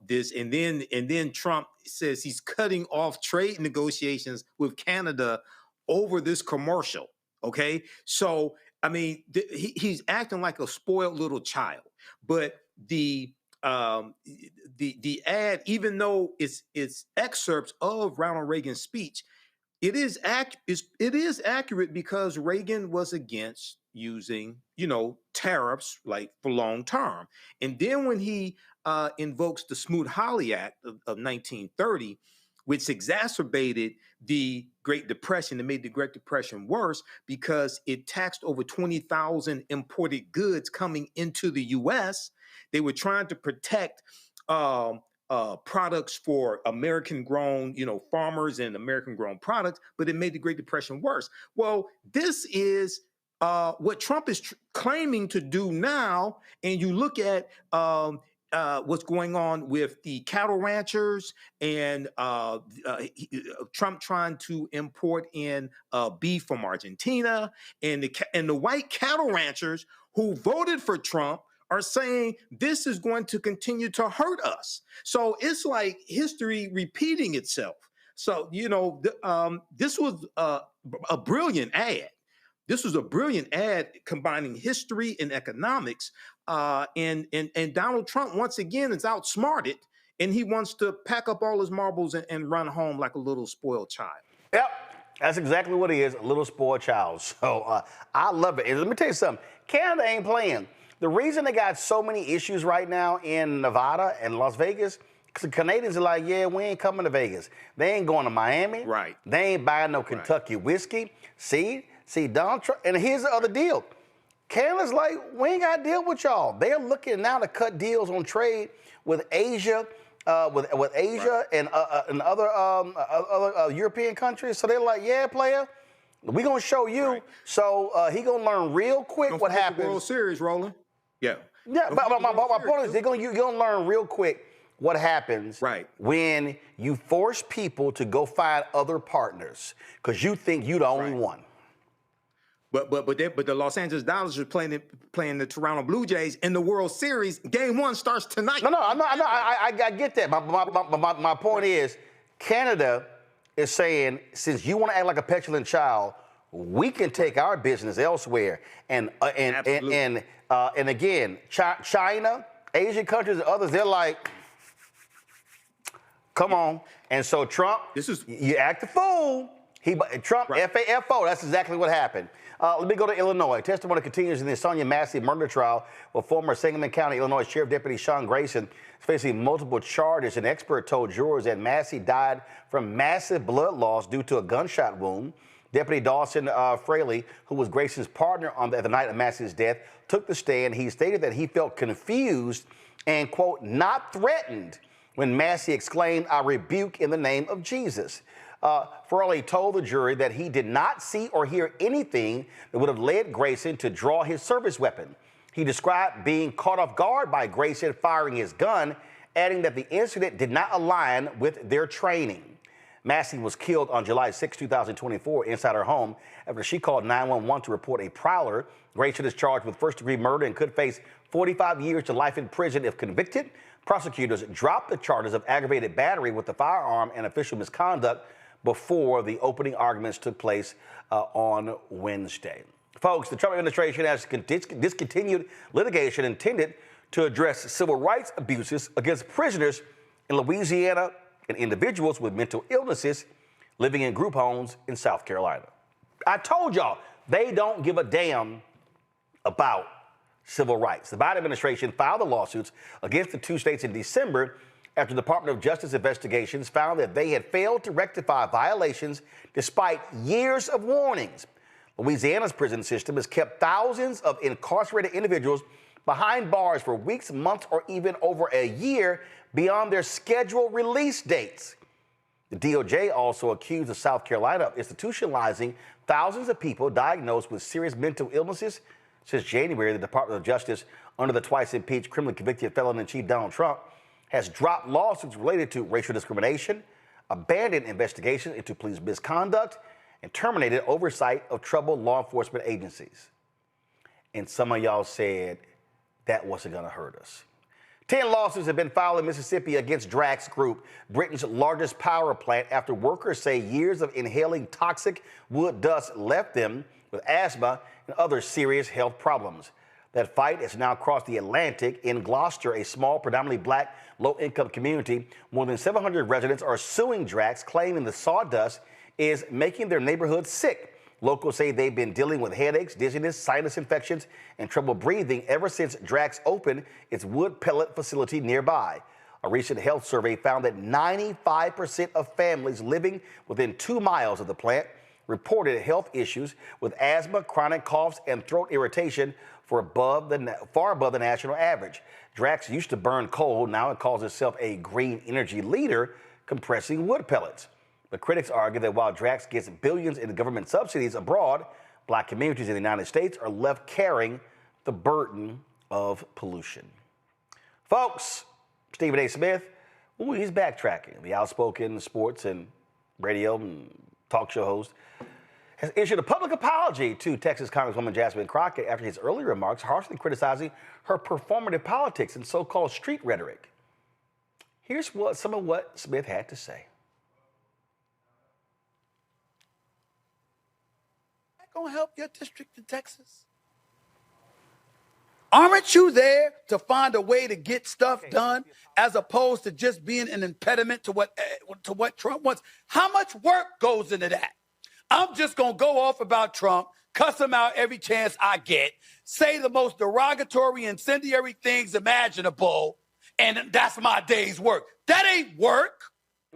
this, and then Trump says he's cutting off trade negotiations with Canada over this commercial. Okay, so I mean, he's acting like a spoiled little child. But the ad, even though it's excerpts of Ronald Reagan's speech, it is accurate because Reagan was against using, tariffs like for long term. And then when he invokes the Smoot-Hawley Act of 1930, which exacerbated the Great Depression and made the Great Depression worse because it taxed over 20,000 imported goods coming into the U.S. They were trying to protect products for American-grown, farmers and American-grown products, but it made the Great Depression worse. Well, this is what Trump is claiming to do now, and you look at what's going on with the cattle ranchers and Trump trying to import in beef from Argentina, and the white cattle ranchers who voted for Trump are saying this is going to continue to hurt us. So it's like history repeating itself. So, this was a brilliant ad. This was a brilliant ad combining history and economics. And Donald Trump, once again, is outsmarted, and he wants to pack up all his marbles and run home like a little spoiled child. Yep, that's exactly what he is, a little spoiled child. So I love it. And let me tell you something. Canada ain't playing. The reason they got so many issues right now in Nevada and Las Vegas, because the Canadians are like, yeah, we ain't coming to Vegas. They ain't going to Miami. Right. They ain't buying no Kentucky whiskey. See, Donald Trump. And here's the other deal. Canada's like, we ain't got to deal with y'all. They're looking now to cut deals on trade with Asia, with Asia and other European countries. So they're like, yeah, player, we gonna show you. Right. So he gonna learn real quick what happens. The World Series, Roland. Yeah. Yeah, but my point is, you're gonna learn real quick what happens when you force people to go find other partners because you think you're the only one. But the Los Angeles Dodgers are playing the Toronto Blue Jays in the World Series. Game 1 starts tonight. No, I get that. My point is, Canada is saying, since you want to act like a petulant child, we can take our business elsewhere. And again, China, Asian countries, and others, they're like, come on. And so Trump, you act a fool. Trump, FAFO, that's exactly what happened. Let me go to Illinois. Testimony continues in the Sonya Massey murder trial, where former Sangamon County, Illinois Sheriff Deputy Sean Grayson is facing multiple charges. An expert told jurors that Massey died from massive blood loss due to a gunshot wound. Deputy Dawson Fraley, who was Grayson's partner on the night of Massey's death, took the stand. He stated that he felt confused and, quote, not threatened when Massey exclaimed, "I rebuke in the name of Jesus." Fraley told the jury that he did not see or hear anything that would have led Grayson to draw his service weapon. He described being caught off guard by Grayson firing his gun, adding that the incident did not align with their training. Massey was killed on July 6, 2024, inside her home after she called 911 to report a prowler. Grayson is charged with first-degree murder and could face 45 years to life in prison if convicted. Prosecutors dropped the charges of aggravated battery with the firearm and official misconduct before the opening arguments took place on Wednesday. Folks, the Trump administration has discontinued litigation intended to address civil rights abuses against prisoners in Louisiana and individuals with mental illnesses living in group homes in South Carolina. I told y'all, they don't give a damn about civil rights. The Biden administration filed the lawsuits against the two states in December after the Department of Justice investigations found that they had failed to rectify violations despite years of warnings. Louisiana's prison system has kept thousands of incarcerated individuals behind bars for weeks, months, or even over a year beyond their scheduled release dates. The DOJ also accused of South Carolina of institutionalizing thousands of people diagnosed with serious mental illnesses. Since January, the Department of Justice, under the twice-impeached criminally convicted felon-in-chief Donald Trump, has dropped lawsuits related to racial discrimination, abandoned investigations into police misconduct, and terminated oversight of troubled law enforcement agencies. And some of y'all said that wasn't going to hurt us. 10 lawsuits have been filed in Mississippi against Drax Group, Britain's largest power plant, after workers say years of inhaling toxic wood dust left them with asthma and other serious health problems. That fight has now crossed the Atlantic. In Gloucester, a small, predominantly black, low-income community, more than 700 residents are suing Drax, claiming the sawdust is making their neighborhood sick. Locals say they've been dealing with headaches, dizziness, sinus infections, and trouble breathing ever since Drax opened its wood pellet facility nearby. A recent health survey found that 95% of families living within 2 miles of the plant reported health issues with asthma, chronic coughs, and throat irritation far above the national average. Drax used to burn coal. Now it calls itself a green energy leader, compressing wood pellets. But critics argue that while Drax gets billions in government subsidies abroad, black communities in the United States are left carrying the burden of pollution. Folks, Stephen A. Smith, he's backtracking. The outspoken sports and radio and talk show host has issued a public apology to Texas Congresswoman Jasmine Crockett after his earlier remarks harshly criticizing her performative politics and so-called street rhetoric. Here's some of what Smith had to say. Gonna help your district in Texas? Aren't you there to find a way to get stuff done as opposed to just being an impediment to what Trump wants? How much work goes into that? I'm just gonna go off about Trump, cuss him out every chance I get, say the most derogatory, incendiary things imaginable, and that's my day's work. That ain't work.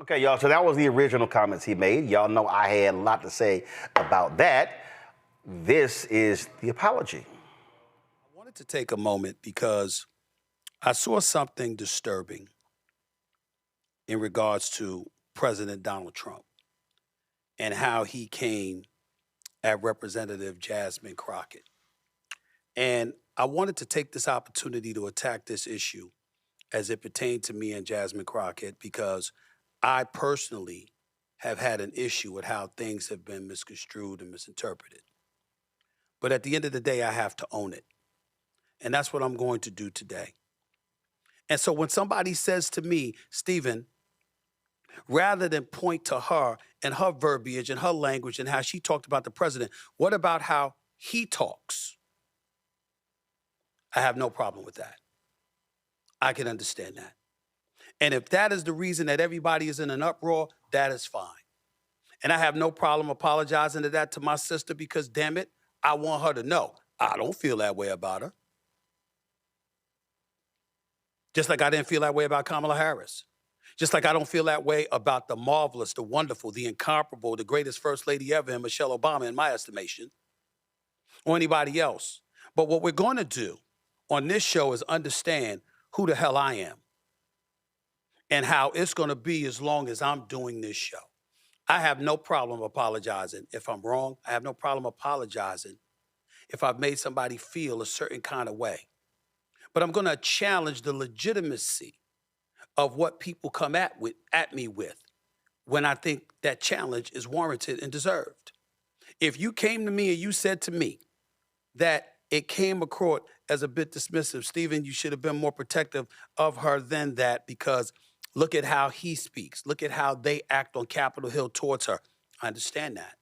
Okay, y'all, so that was the original comments he made. Y'all know I had a lot to say about that. This is the apology. I wanted to take a moment because I saw something disturbing in regards to President Donald Trump and how he came at Representative Jasmine Crockett. And I wanted to take this opportunity to attack this issue as it pertained to me and Jasmine Crockett because I personally have had an issue with how things have been misconstrued and misinterpreted. But at the end of the day, I have to own it. And that's what I'm going to do today. And so when somebody says to me, Stephen, rather than point to her and her verbiage and her language and how she talked about the president, what about how he talks? I have no problem with that. I can understand that. And if that is the reason that everybody is in an uproar, that is fine. And I have no problem apologizing to that to my sister because, damn it, I want her to know I don't feel that way about her. Just like I didn't feel that way about Kamala Harris. Just like I don't feel that way about the marvelous, the wonderful, the incomparable, the greatest first lady ever in Michelle Obama, in my estimation, or anybody else. But what we're going to do on this show is understand who the hell I am and how it's going to be as long as I'm doing this show. I have no problem apologizing if I'm wrong. I have no problem apologizing if I've made somebody feel a certain kind of way. But I'm going to challenge the legitimacy of what people come at me with when I think that challenge is warranted and deserved. If you came to me and you said to me that it came across as a bit dismissive, Stephen, you should have been more protective of her than that because look at how he speaks. Look at how they act on Capitol Hill towards her. I understand that.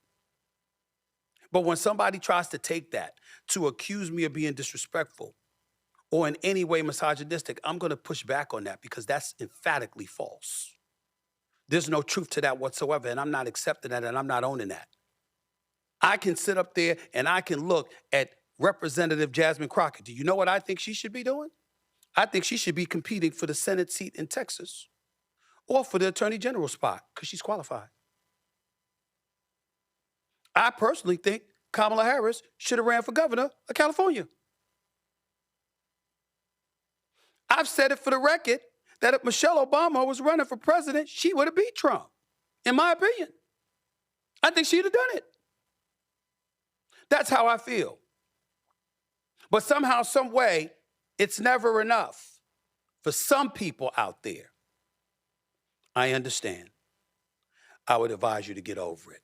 But when somebody tries to take that to accuse me of being disrespectful or in any way misogynistic, I'm going to push back on that because that's emphatically false. There's no truth to that whatsoever, and I'm not accepting that, and I'm not owning that. I can sit up there and I can look at Representative Jasmine Crockett. Do you know what I think she should be doing? I think she should be competing for the Senate seat in Texas or for the Attorney General spot because she's qualified. I personally think Kamala Harris should have ran for governor of California. I've said it for the record that if Michelle Obama was running for president, she would have beat Trump, in my opinion. I think she'd have done it. That's how I feel. But somehow, some way, it's never enough for some people out there. I understand. I would advise you to get over it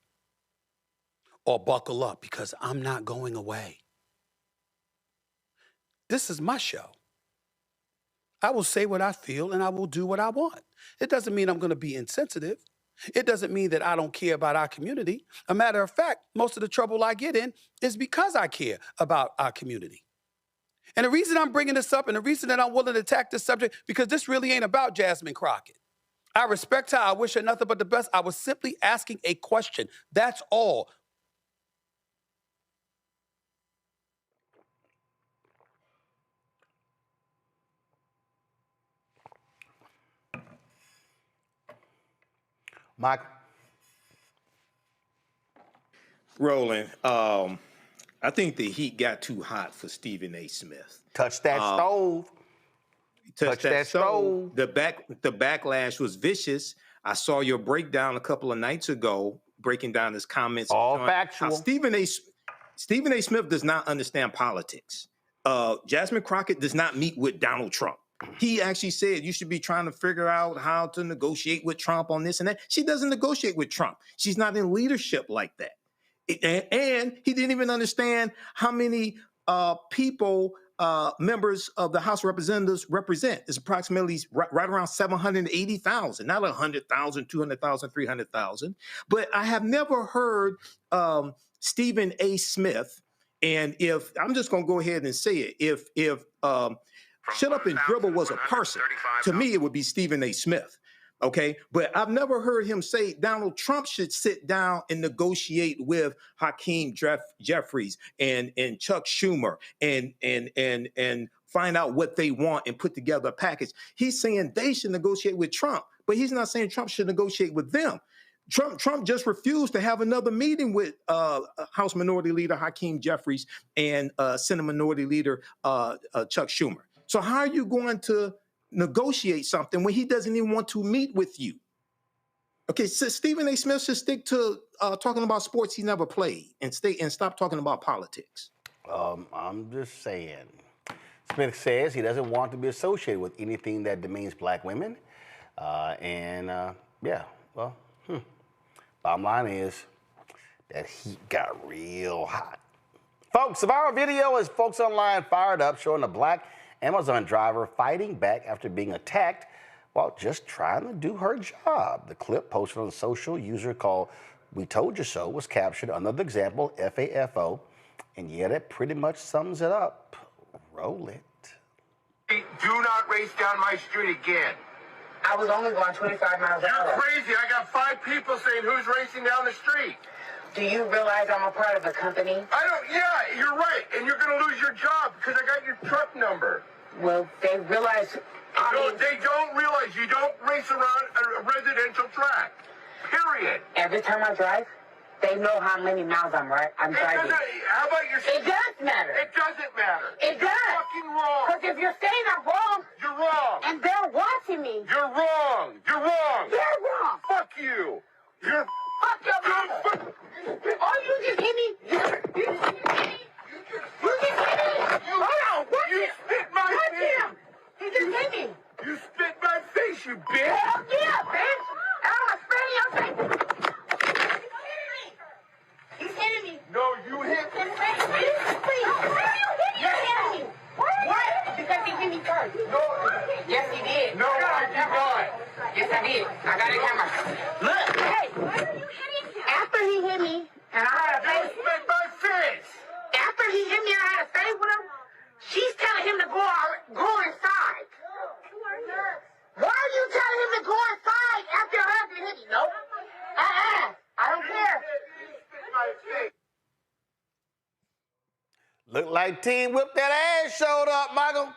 or buckle up because I'm not going away. This is my show. I will say what I feel and I will do what I want. It doesn't mean I'm going to be insensitive. It doesn't mean that I don't care about our community. A matter of fact, most of the trouble I get in is because I care about our community. And the reason I'm bringing this up and the reason that I'm willing to attack this subject, because this really ain't about Jasmine Crockett. I respect her. I wish her nothing but the best. I was simply asking a question. That's all. Mike. Roland, I think the heat got too hot for Stephen A. Smith. Touch that stove. Touch that stove. The backlash was vicious. I saw your breakdown a couple of nights ago, breaking down his comments. All factual. Stephen A. Smith does not understand politics. Jasmine Crockett does not meet with Donald Trump. He actually said you should be trying to figure out how to negotiate with Trump on this and that. She doesn't negotiate with Trump. She's not in leadership like that. And he didn't even understand how many people members of the House of Representatives represent. It's approximately right around 780,000, not 100,000, 200,000, 300,000. But I have never heard Stephen A. Smith, and if I'm just going to go ahead and say it, if Shut Up and Dribble was a person, to me it would be Stephen A. Smith. Okay, but I've never heard him say Donald Trump should sit down and negotiate with Hakeem Jeffries and Chuck Schumer and find out what they want and put together a package. He's saying they should negotiate with Trump, but he's not saying Trump should negotiate with them. Trump just refused to have another meeting with House Minority Leader Hakeem Jeffries and Senate Minority Leader Chuck Schumer. So how are you going to negotiate something when he doesn't even want to meet with you? Okay, so Stephen A. Smith should stick to talking about sports he never played and stop talking about politics. I'm just saying. Smith says he doesn't want to be associated with anything that demeans black women. Bottom line is that heat got real hot. Folks, a viral video is folks online fired up showing a black Amazon driver fighting back after being attacked while just trying to do her job. The clip posted on a social user called We Told You So was captured. Another example, FAFO. And yeah, that pretty much sums it up. Roll it. Do not race down my street again. I was only going 25 miles an hour. You're crazy. I got 5 people saying who's racing down the street. Do you realize I'm a part of a company? Yeah, you're right. And you're going to lose your job because I got your truck number. Well, they realize... No, they don't realize you don't race around a residential track. Period. Every time I drive, they know how many miles I'm driving. How about your... It does matter. It doesn't matter. It does. You're fucking wrong. Because if you're saying I'm wrong... You're wrong. And they're watching me... You're wrong. You're wrong. They're wrong. Fuck you. You're... Fuck your mother. Oh, you just hit me. You just hit me. Hold on. Watch him. You spit my face. He just hit me. You spit my face, you bitch. Hell yeah, bitch. I'm gonna spit in your face. He's hitting me. No, you hit me. You're hitting me. What? Because he hit me first. No. Yes, he did. No, I did not. Yes, I did. I got a camera. Look. Hey. Why are you hitting him? After he hit me, and I had a face. You spit my Look like Team Whip That Ass showed up, Michael.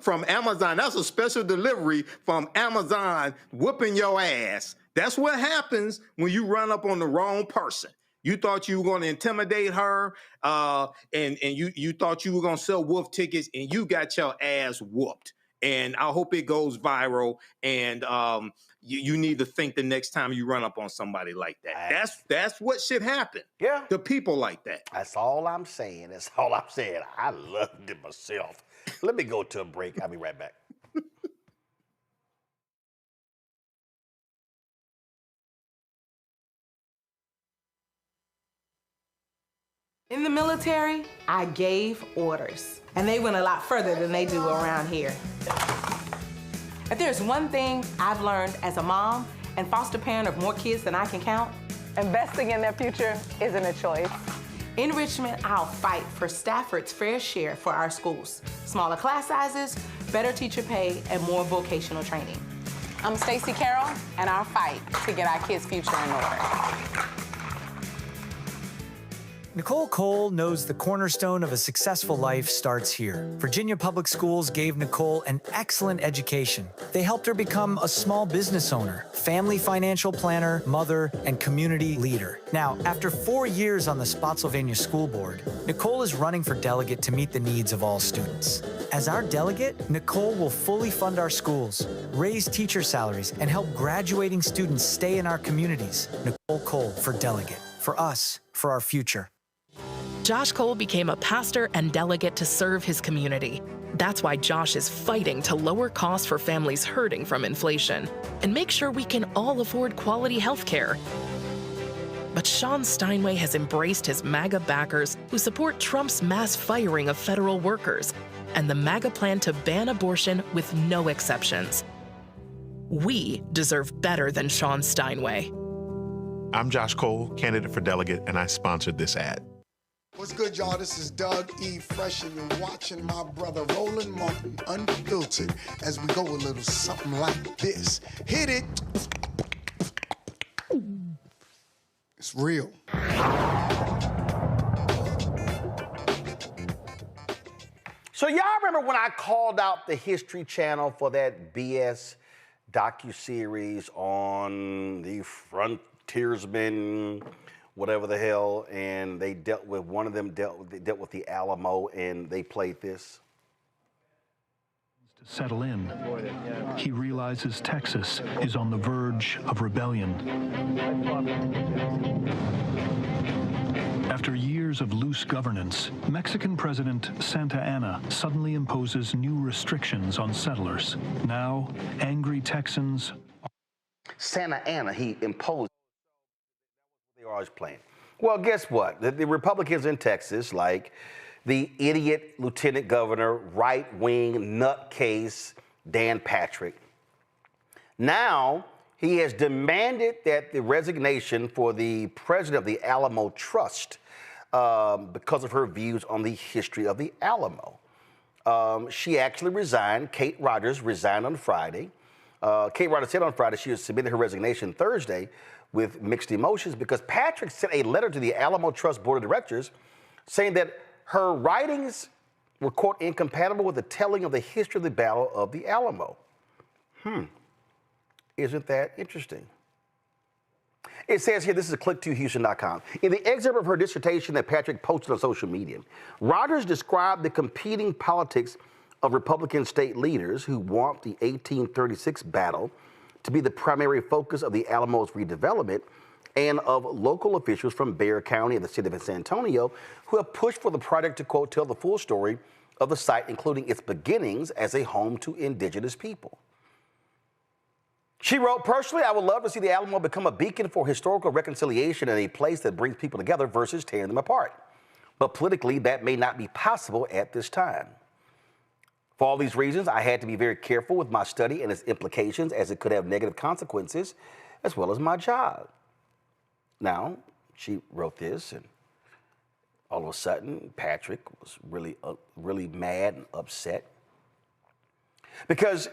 From Amazon. That's a special delivery from Amazon whooping your ass. That's what happens when you run up on the wrong person. You thought you were going to intimidate her, and you thought you were going to sell wolf tickets, and you got your ass whooped. And I hope it goes viral, and you need to think the next time you run up on somebody like that. That's what should happen. Yeah. The people like that. That's all I'm saying. That's all I'm saying. I loved it myself. Let me go to a break. I'll be right back. In the military, I gave orders, and they went a lot further than they do around here. If there's one thing I've learned as a mom and foster parent of more kids than I can count, investing in their future isn't a choice. In Richmond, I'll fight for Stafford's fair share for our schools. Smaller class sizes, better teacher pay, and more vocational training. I'm Stacey Carroll, and our fight to get our kids' future in order. Nicole Cole knows the cornerstone of a successful life starts here. Virginia Public Schools gave Nicole an excellent education. They helped her become a small business owner, family financial planner, mother, and community leader. Now, after 4 years on the Spotsylvania School Board, Nicole is running for delegate to meet the needs of all students. As our delegate, Nicole will fully fund our schools, raise teacher salaries, and help graduating students stay in our communities. Nicole Cole for delegate. For us, for our future. Josh Cole became a pastor and delegate to serve his community. That's why Josh is fighting to lower costs for families hurting from inflation and make sure we can all afford quality health care. But Sean Steinway has embraced his MAGA backers who support Trump's mass firing of federal workers and the MAGA plan to ban abortion with no exceptions. We deserve better than Sean Steinway. I'm Josh Cole, candidate for delegate, and I sponsored this ad. What's good, y'all? This is Doug E. Fresh, and you're watching my brother Roland Martin Unfiltered as we go a little something like this. Hit it. It's real. So y'all remember when I called out the History Channel for that BS docuseries on the frontiersmen, whatever the hell, and they dealt with, one of them dealt with the Alamo, and they played this. To settle in, he realizes Texas is on the verge of rebellion. After years of loose governance, Mexican President Santa Anna suddenly imposes new restrictions on settlers. Now, angry Texans... Santa Anna, he imposed... They were always playing. Well, guess what? The Republicans in Texas, like the idiot lieutenant governor, right-wing nutcase Dan Patrick, now he has demanded that the resignation for the president of the Alamo Trust because of her views on the history of the Alamo. She actually resigned. Kate Rogers resigned on Friday. Kate Rogers said on Friday she had submitted her resignation Thursday with mixed emotions because Patrick sent a letter to the Alamo Trust Board of Directors saying that her writings were, quote, incompatible with the telling of the history of the Battle of the Alamo. Isn't that interesting? It says here, this is click2houston.com. In the excerpt of her dissertation that Patrick posted on social media, Rogers described the competing politics of Republican state leaders who want the 1836 battle to be the primary focus of the Alamo's redevelopment, and of local officials from Bexar County and the city of San Antonio who have pushed for the project to, quote, tell the full story of the site, including its beginnings as a home to indigenous people. She wrote, personally, I would love to see the Alamo become a beacon for historical reconciliation and a place that brings people together versus tearing them apart. But politically, that may not be possible at this time. For all these reasons, I had to be very careful with my study and its implications, as it could have negative consequences, as well as my job. Now, she wrote this, and all of a sudden, Patrick was really mad and upset because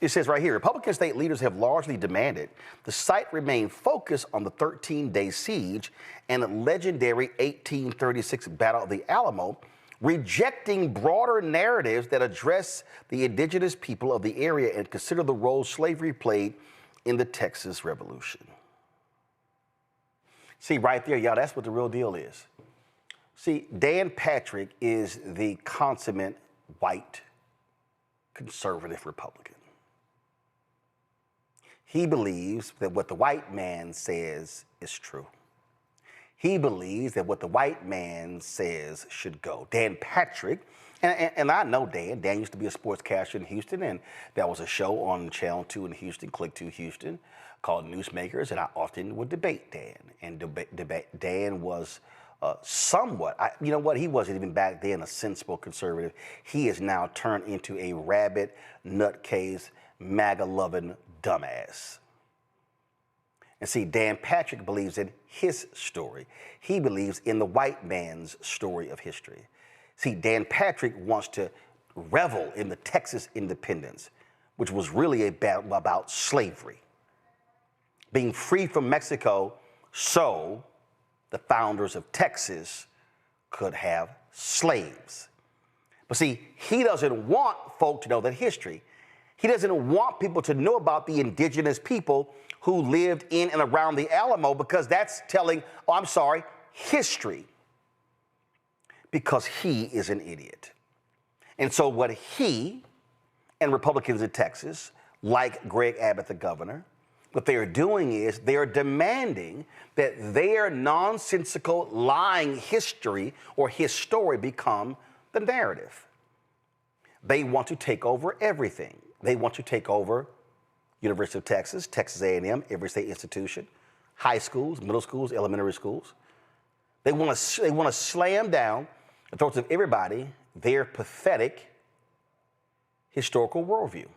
It says right here, Republican state leaders have largely demanded the site remain focused on the 13-day siege and the legendary 1836 Battle of the Alamo, rejecting broader narratives that address the indigenous people of the area and consider the role slavery played in the Texas Revolution. See, right there, y'all, that's what the real deal is. See, Dan Patrick is the consummate white conservative Republican. He believes that what the white man says is true. He believes that what the white man says should go. Dan Patrick, and I know Dan. Dan used to be a sportscaster in Houston, and there was a show on Channel 2 in Houston, Click 2 Houston, called Newsmakers, and I often would debate Dan. And Dan was somewhat, you know what, he wasn't even back then a sensible conservative. He is now turned into a rabid, nutcase, MAGA-loving dumbass. And see, Dan Patrick believes in his story. He believes in the white man's story of history. See, Dan Patrick wants to revel in the Texas independence, which was really about slavery, being free from Mexico so the founders of Texas could have slaves. But see, he doesn't want folk to know that history. He doesn't want people to know about the indigenous people who lived in and around the Alamo, because that's telling, oh, I'm sorry, history. Because he is an idiot. And so what he and Republicans in Texas, like Greg Abbott, the governor, what they are doing is they are demanding that their nonsensical lying history or his story become the narrative. They want to take over everything. They want to take over University of Texas, Texas A&M, every state institution, high schools, middle schools, elementary schools. They want to slam down the throats of everybody their pathetic historical worldview.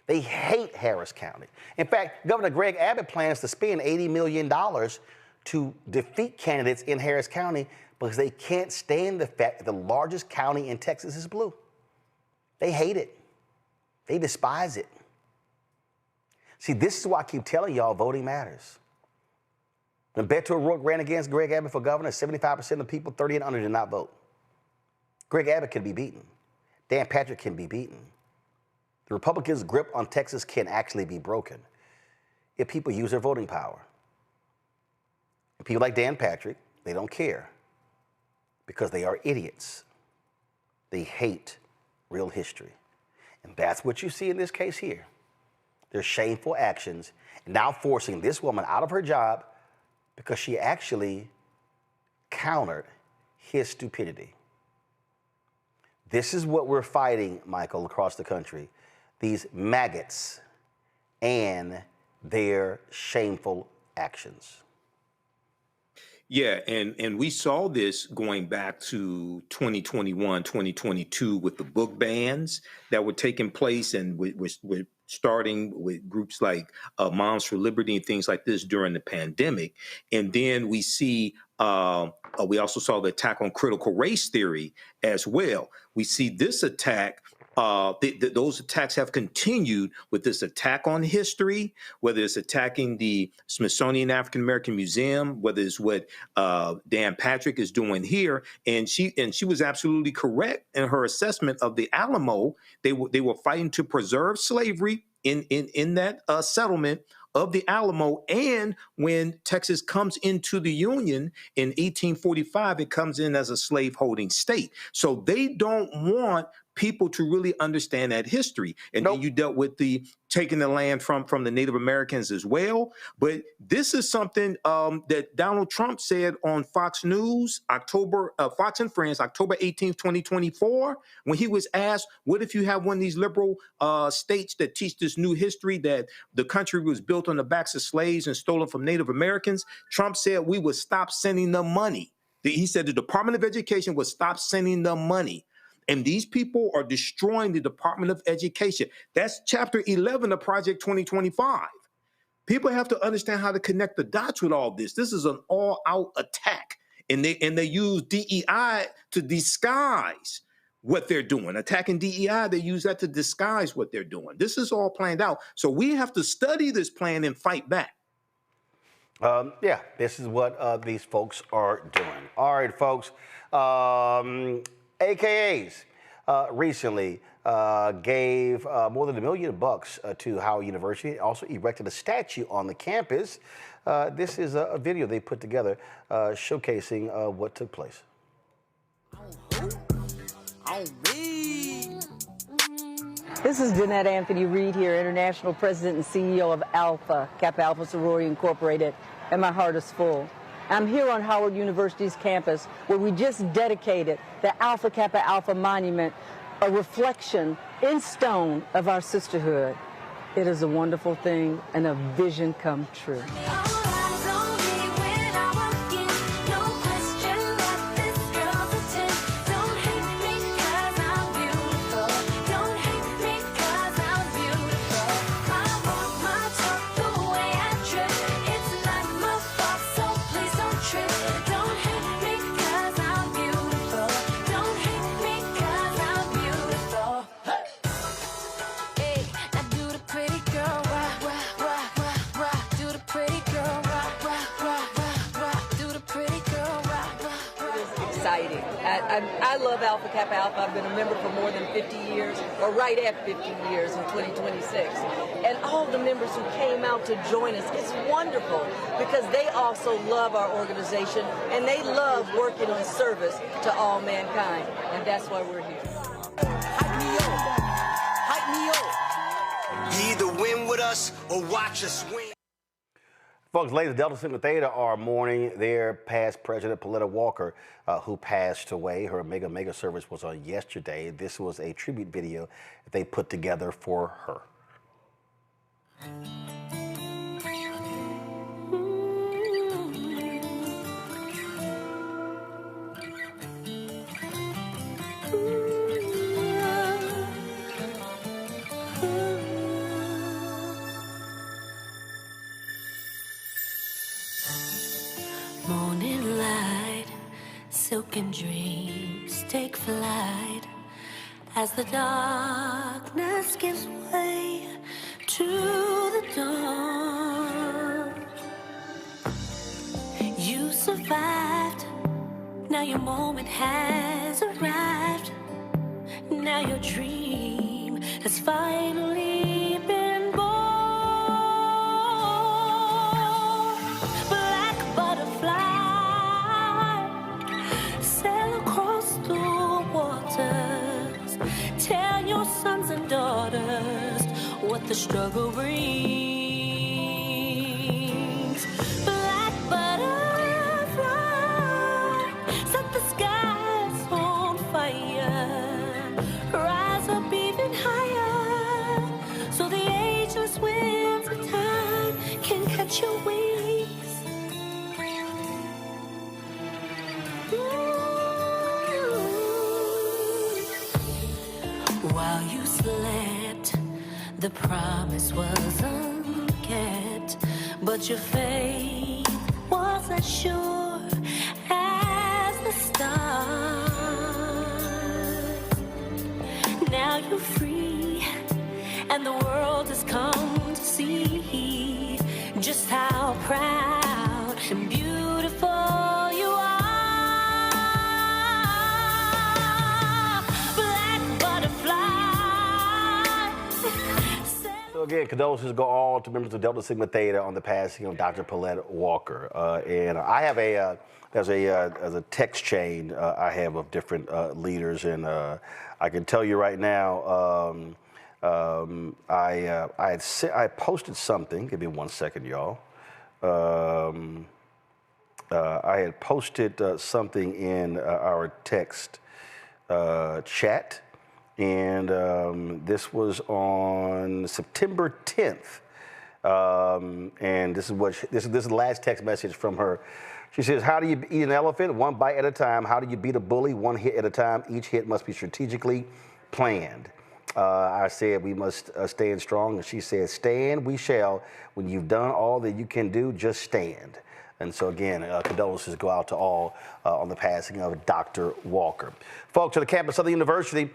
They hate Harris County. In fact, Governor Greg Abbott plans to spend $80 million to defeat candidates in Harris County because they can't stand the fact that the largest county in Texas is blue. They hate it. They despise it. See, this is why I keep telling y'all voting matters. When Beto O'Rourke ran against Greg Abbott for governor, 75% of the people 30 and under did not vote. Greg Abbott can be beaten. Dan Patrick can be beaten. The Republicans' grip on Texas can actually be broken if people use their voting power. And people like Dan Patrick, they don't care because they are idiots. They hate real history. And that's what you see in this case here. Their shameful actions, and now forcing this woman out of her job because she actually countered his stupidity. This is what we're fighting, Michael, across the country. These maggots and their shameful actions. Yeah, and we saw this going back to 2021, 2022 with the book bans that were taking place, and we're starting with groups like Moms for Liberty and things like this during the pandemic. And then we see, we also saw the attack on critical race theory as well. We see this attack. Those attacks have continued with this attack on history, whether it's attacking the Smithsonian African American Museum, whether it's what Dan Patrick is doing here. And she was absolutely correct in her assessment of the Alamo. They were fighting to preserve slavery in that settlement of the Alamo. And when Texas comes into the Union in 1845, it comes in as a slaveholding state. So they don't want people to really understand that history. And then you dealt with the taking the land from the Native Americans as well. But this is something that Donald Trump said on Fox News, Fox and Friends, October 18th, 2024, when he was asked, what if you have one of these liberal states that teach this new history that the country was built on the backs of slaves and stolen from Native Americans? Trump said we would stop sending them money. He said the Department of Education would stop sending them money. And these people are destroying the Department of Education. That's chapter 11 of Project 2025. People have to understand how to connect the dots with all this. This is an all-out attack. And they use DEI to disguise what they're doing. Attacking DEI, they use that to disguise what they're doing. This is all planned out. So we have to study this plan and fight back. Yeah, this is what these folks are doing. All right, folks. AKAs recently gave more than $1 million to Howard University. Also erected a statue on the campus. This is a video they put together showcasing what took place. This is Jeanette Anthony Reed here, International President and CEO of Alpha, Kappa Alpha Sorority Incorporated, and my heart is full. I'm here on Howard University's campus where we just dedicated the Alpha Kappa Alpha Monument, a reflection in stone of our sisterhood. It is a wonderful thing and a vision come true. I love Alpha Kappa Alpha. I've been a member for more than 50 years, or right at 50 years in 2026. And all the members who came out to join us, it's wonderful because they also love our organization and they love working in service to all mankind. And that's why we're here. Hype me up. Hype me up. You either win with us or watch us win. Folks, ladies, Delta Sigma Theta are mourning their past president, Paletta Walker, who passed away. Her mega service was on yesterday. This was a tribute video that they put together for her. Morning light, silken dreams take flight as the darkness gives way to the dawn. You survived, now your moment has arrived. Now your dream has finally been born. Black butterfly, sail across the waters. Tell your sons and daughters what the struggle brings. Black butterfly, set the skies on fire. Rise up even higher, so the ageless winds of time can catch your wings. While you slept, the promise was unkept, but your faith was as sure as the stars. Now you're free, and the world has come to see just how proud and beautiful you are. Black butterfly. So again, condolences go all to members of Delta Sigma Theta on the passing of Dr. Paletta Walker. And I have there's a text chain I have of different leaders, and I can tell you right now, I posted something. Give me 1 second, y'all. I had posted something in our text chat, and this was on September 10th. And this is the last text message from her. She says, "How do you eat an elephant? One bite at a time. How do you beat a bully? One hit at a time. Each hit must be strategically planned." I said, "We must stand strong." And she said, "Stand we shall. When you've done all that you can do, just stand." And so, again, condolences go out to all on the passing of Dr. Walker. Folks, to the campus of the university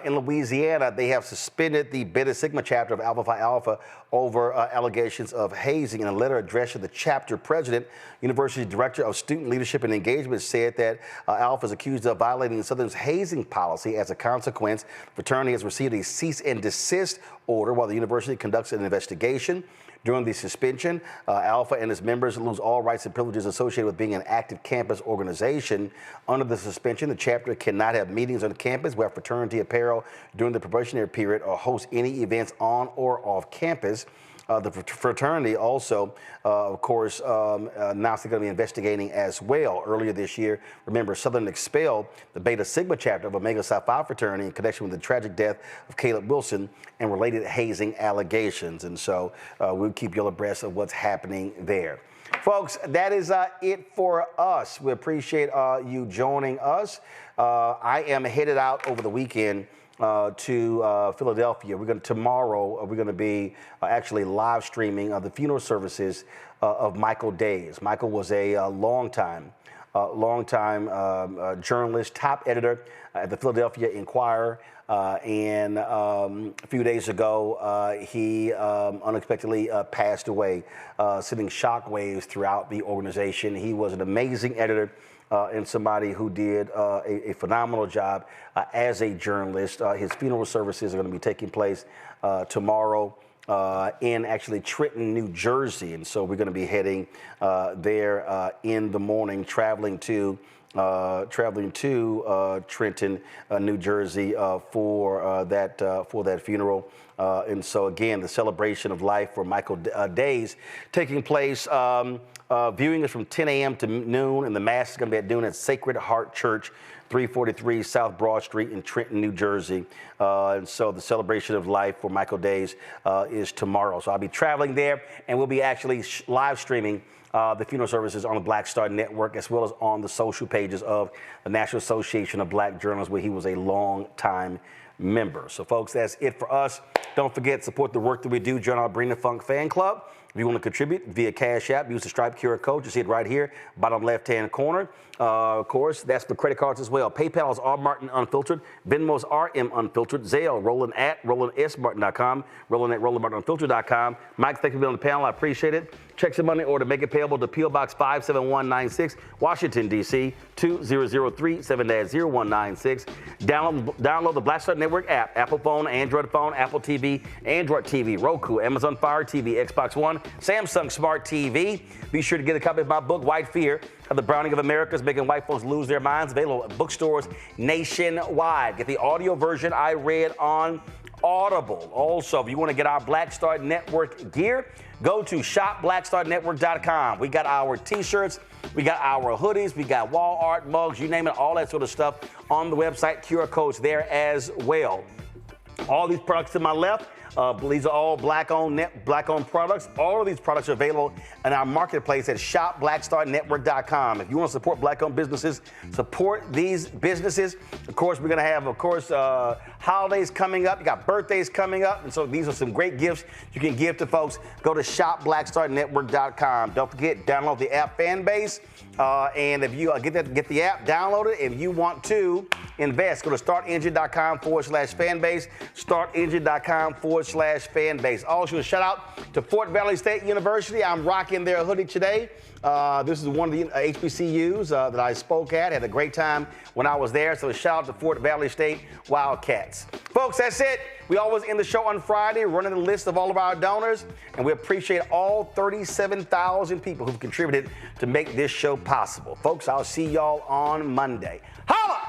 in Louisiana, they have suspended the Beta Sigma chapter of Alpha Phi Alpha over allegations of hazing. In a letter addressed to the chapter president, University Director of Student Leadership and Engagement said that Alpha is accused of violating Southern's hazing policy. As a consequence, the fraternity has received a cease and desist order while the university conducts an investigation. During the suspension, Alpha and its members lose all rights and privileges associated with being an active campus organization. Under the suspension, the chapter cannot have meetings on campus, wear fraternity apparel during the probationary period, or host any events on or off campus. The fraternity also, of course, announced they're going to be investigating as well. Earlier this year, remember, Southern expelled the Beta Sigma chapter of Omega Psi Phi fraternity in connection with the tragic death of Caleb Wilson and related hazing allegations. And so we'll keep you abreast of what's happening there. Folks, that is it for us. We appreciate you joining us. I am headed out over the weekend to Philadelphia. Tomorrow we're going to be actually live streaming the funeral services of Michael Days. Michael was a longtime journalist, top editor at the Philadelphia Inquirer, and a few days ago he unexpectedly passed away, sending shockwaves throughout the organization. He was an amazing editor. And somebody who did a phenomenal job as a journalist. His funeral services are going to be taking place tomorrow in actually Trenton, New Jersey. And so we're going to be heading there in the morning, traveling to Trenton, New Jersey for that funeral. And so again, the celebration of life for Michael Days taking place. Viewing is from 10 a.m. to noon, and the mass is going to be at noon at Sacred Heart Church, 343 South Broad Street in Trenton, New Jersey. And so the celebration of life for Michael Days is tomorrow. So I'll be traveling there, and we'll be actually live streaming the funeral services on the Black Star Network, as well as on the social pages of the National Association of Black Journalists, where he was a long-time member. So, folks, that's it for us. Don't forget, support the work that we do. Join our Bring the Funk fan club. If you want to contribute via Cash App, use the Stripe QR code. You see it right here, bottom left-hand corner. Of course, that's for credit cards as well. PayPal is R Martin Unfiltered. Venmo is RM Unfiltered. Zelle, Roland at RolandSMartin.com. Roland at RolandMartinUnfiltered.com. Mike, thank you for being on the panel. I appreciate it. Checks and money order, make it payable to P.O. Box 57196, Washington, D.C. 20037 7-0196. Download the Black Star Network app, Apple phone, Android phone, Apple TV, Android TV, Roku, Amazon Fire TV, Xbox One, Samsung Smart TV. Be sure to get a copy of my book, White Fear, of the Browning of America, Making White Folks Lose Their Minds, available at bookstores nationwide. Get the audio version I read on Audible. Also, if you want to get our Black Star Network gear, go to shopblackstarnetwork.com. We got our t-shirts, we got our hoodies, we got wall art, mugs, you name it, all that sort of stuff on the website. QR codes there as well. All these products to my left, these are all black-owned products. All of these products are available in our marketplace at shopblackstarnetwork.com. If you want to support black-owned businesses, support these businesses. Of course, we're going to have, holidays coming up. You got birthdays coming up. And so these are some great gifts you can give to folks. Go to shopblackstarnetwork.com. Don't forget, download the app Fanbase. And if you get the app, download it. If you want to invest, go to startengine.com/fanbase, startengine.com/fanbase. Also, a shout out to Fort Valley State University. I'm rocking their hoodie today. This is one of the HBCUs that I spoke at. Had a great time when I was there. So a shout out to Fort Valley State Wildcats. Folks, that's it. We always end the show on Friday, running the list of all of our donors, and we appreciate all 37,000 people who've contributed to make this show possible. Folks, I'll see y'all on Monday. Holla!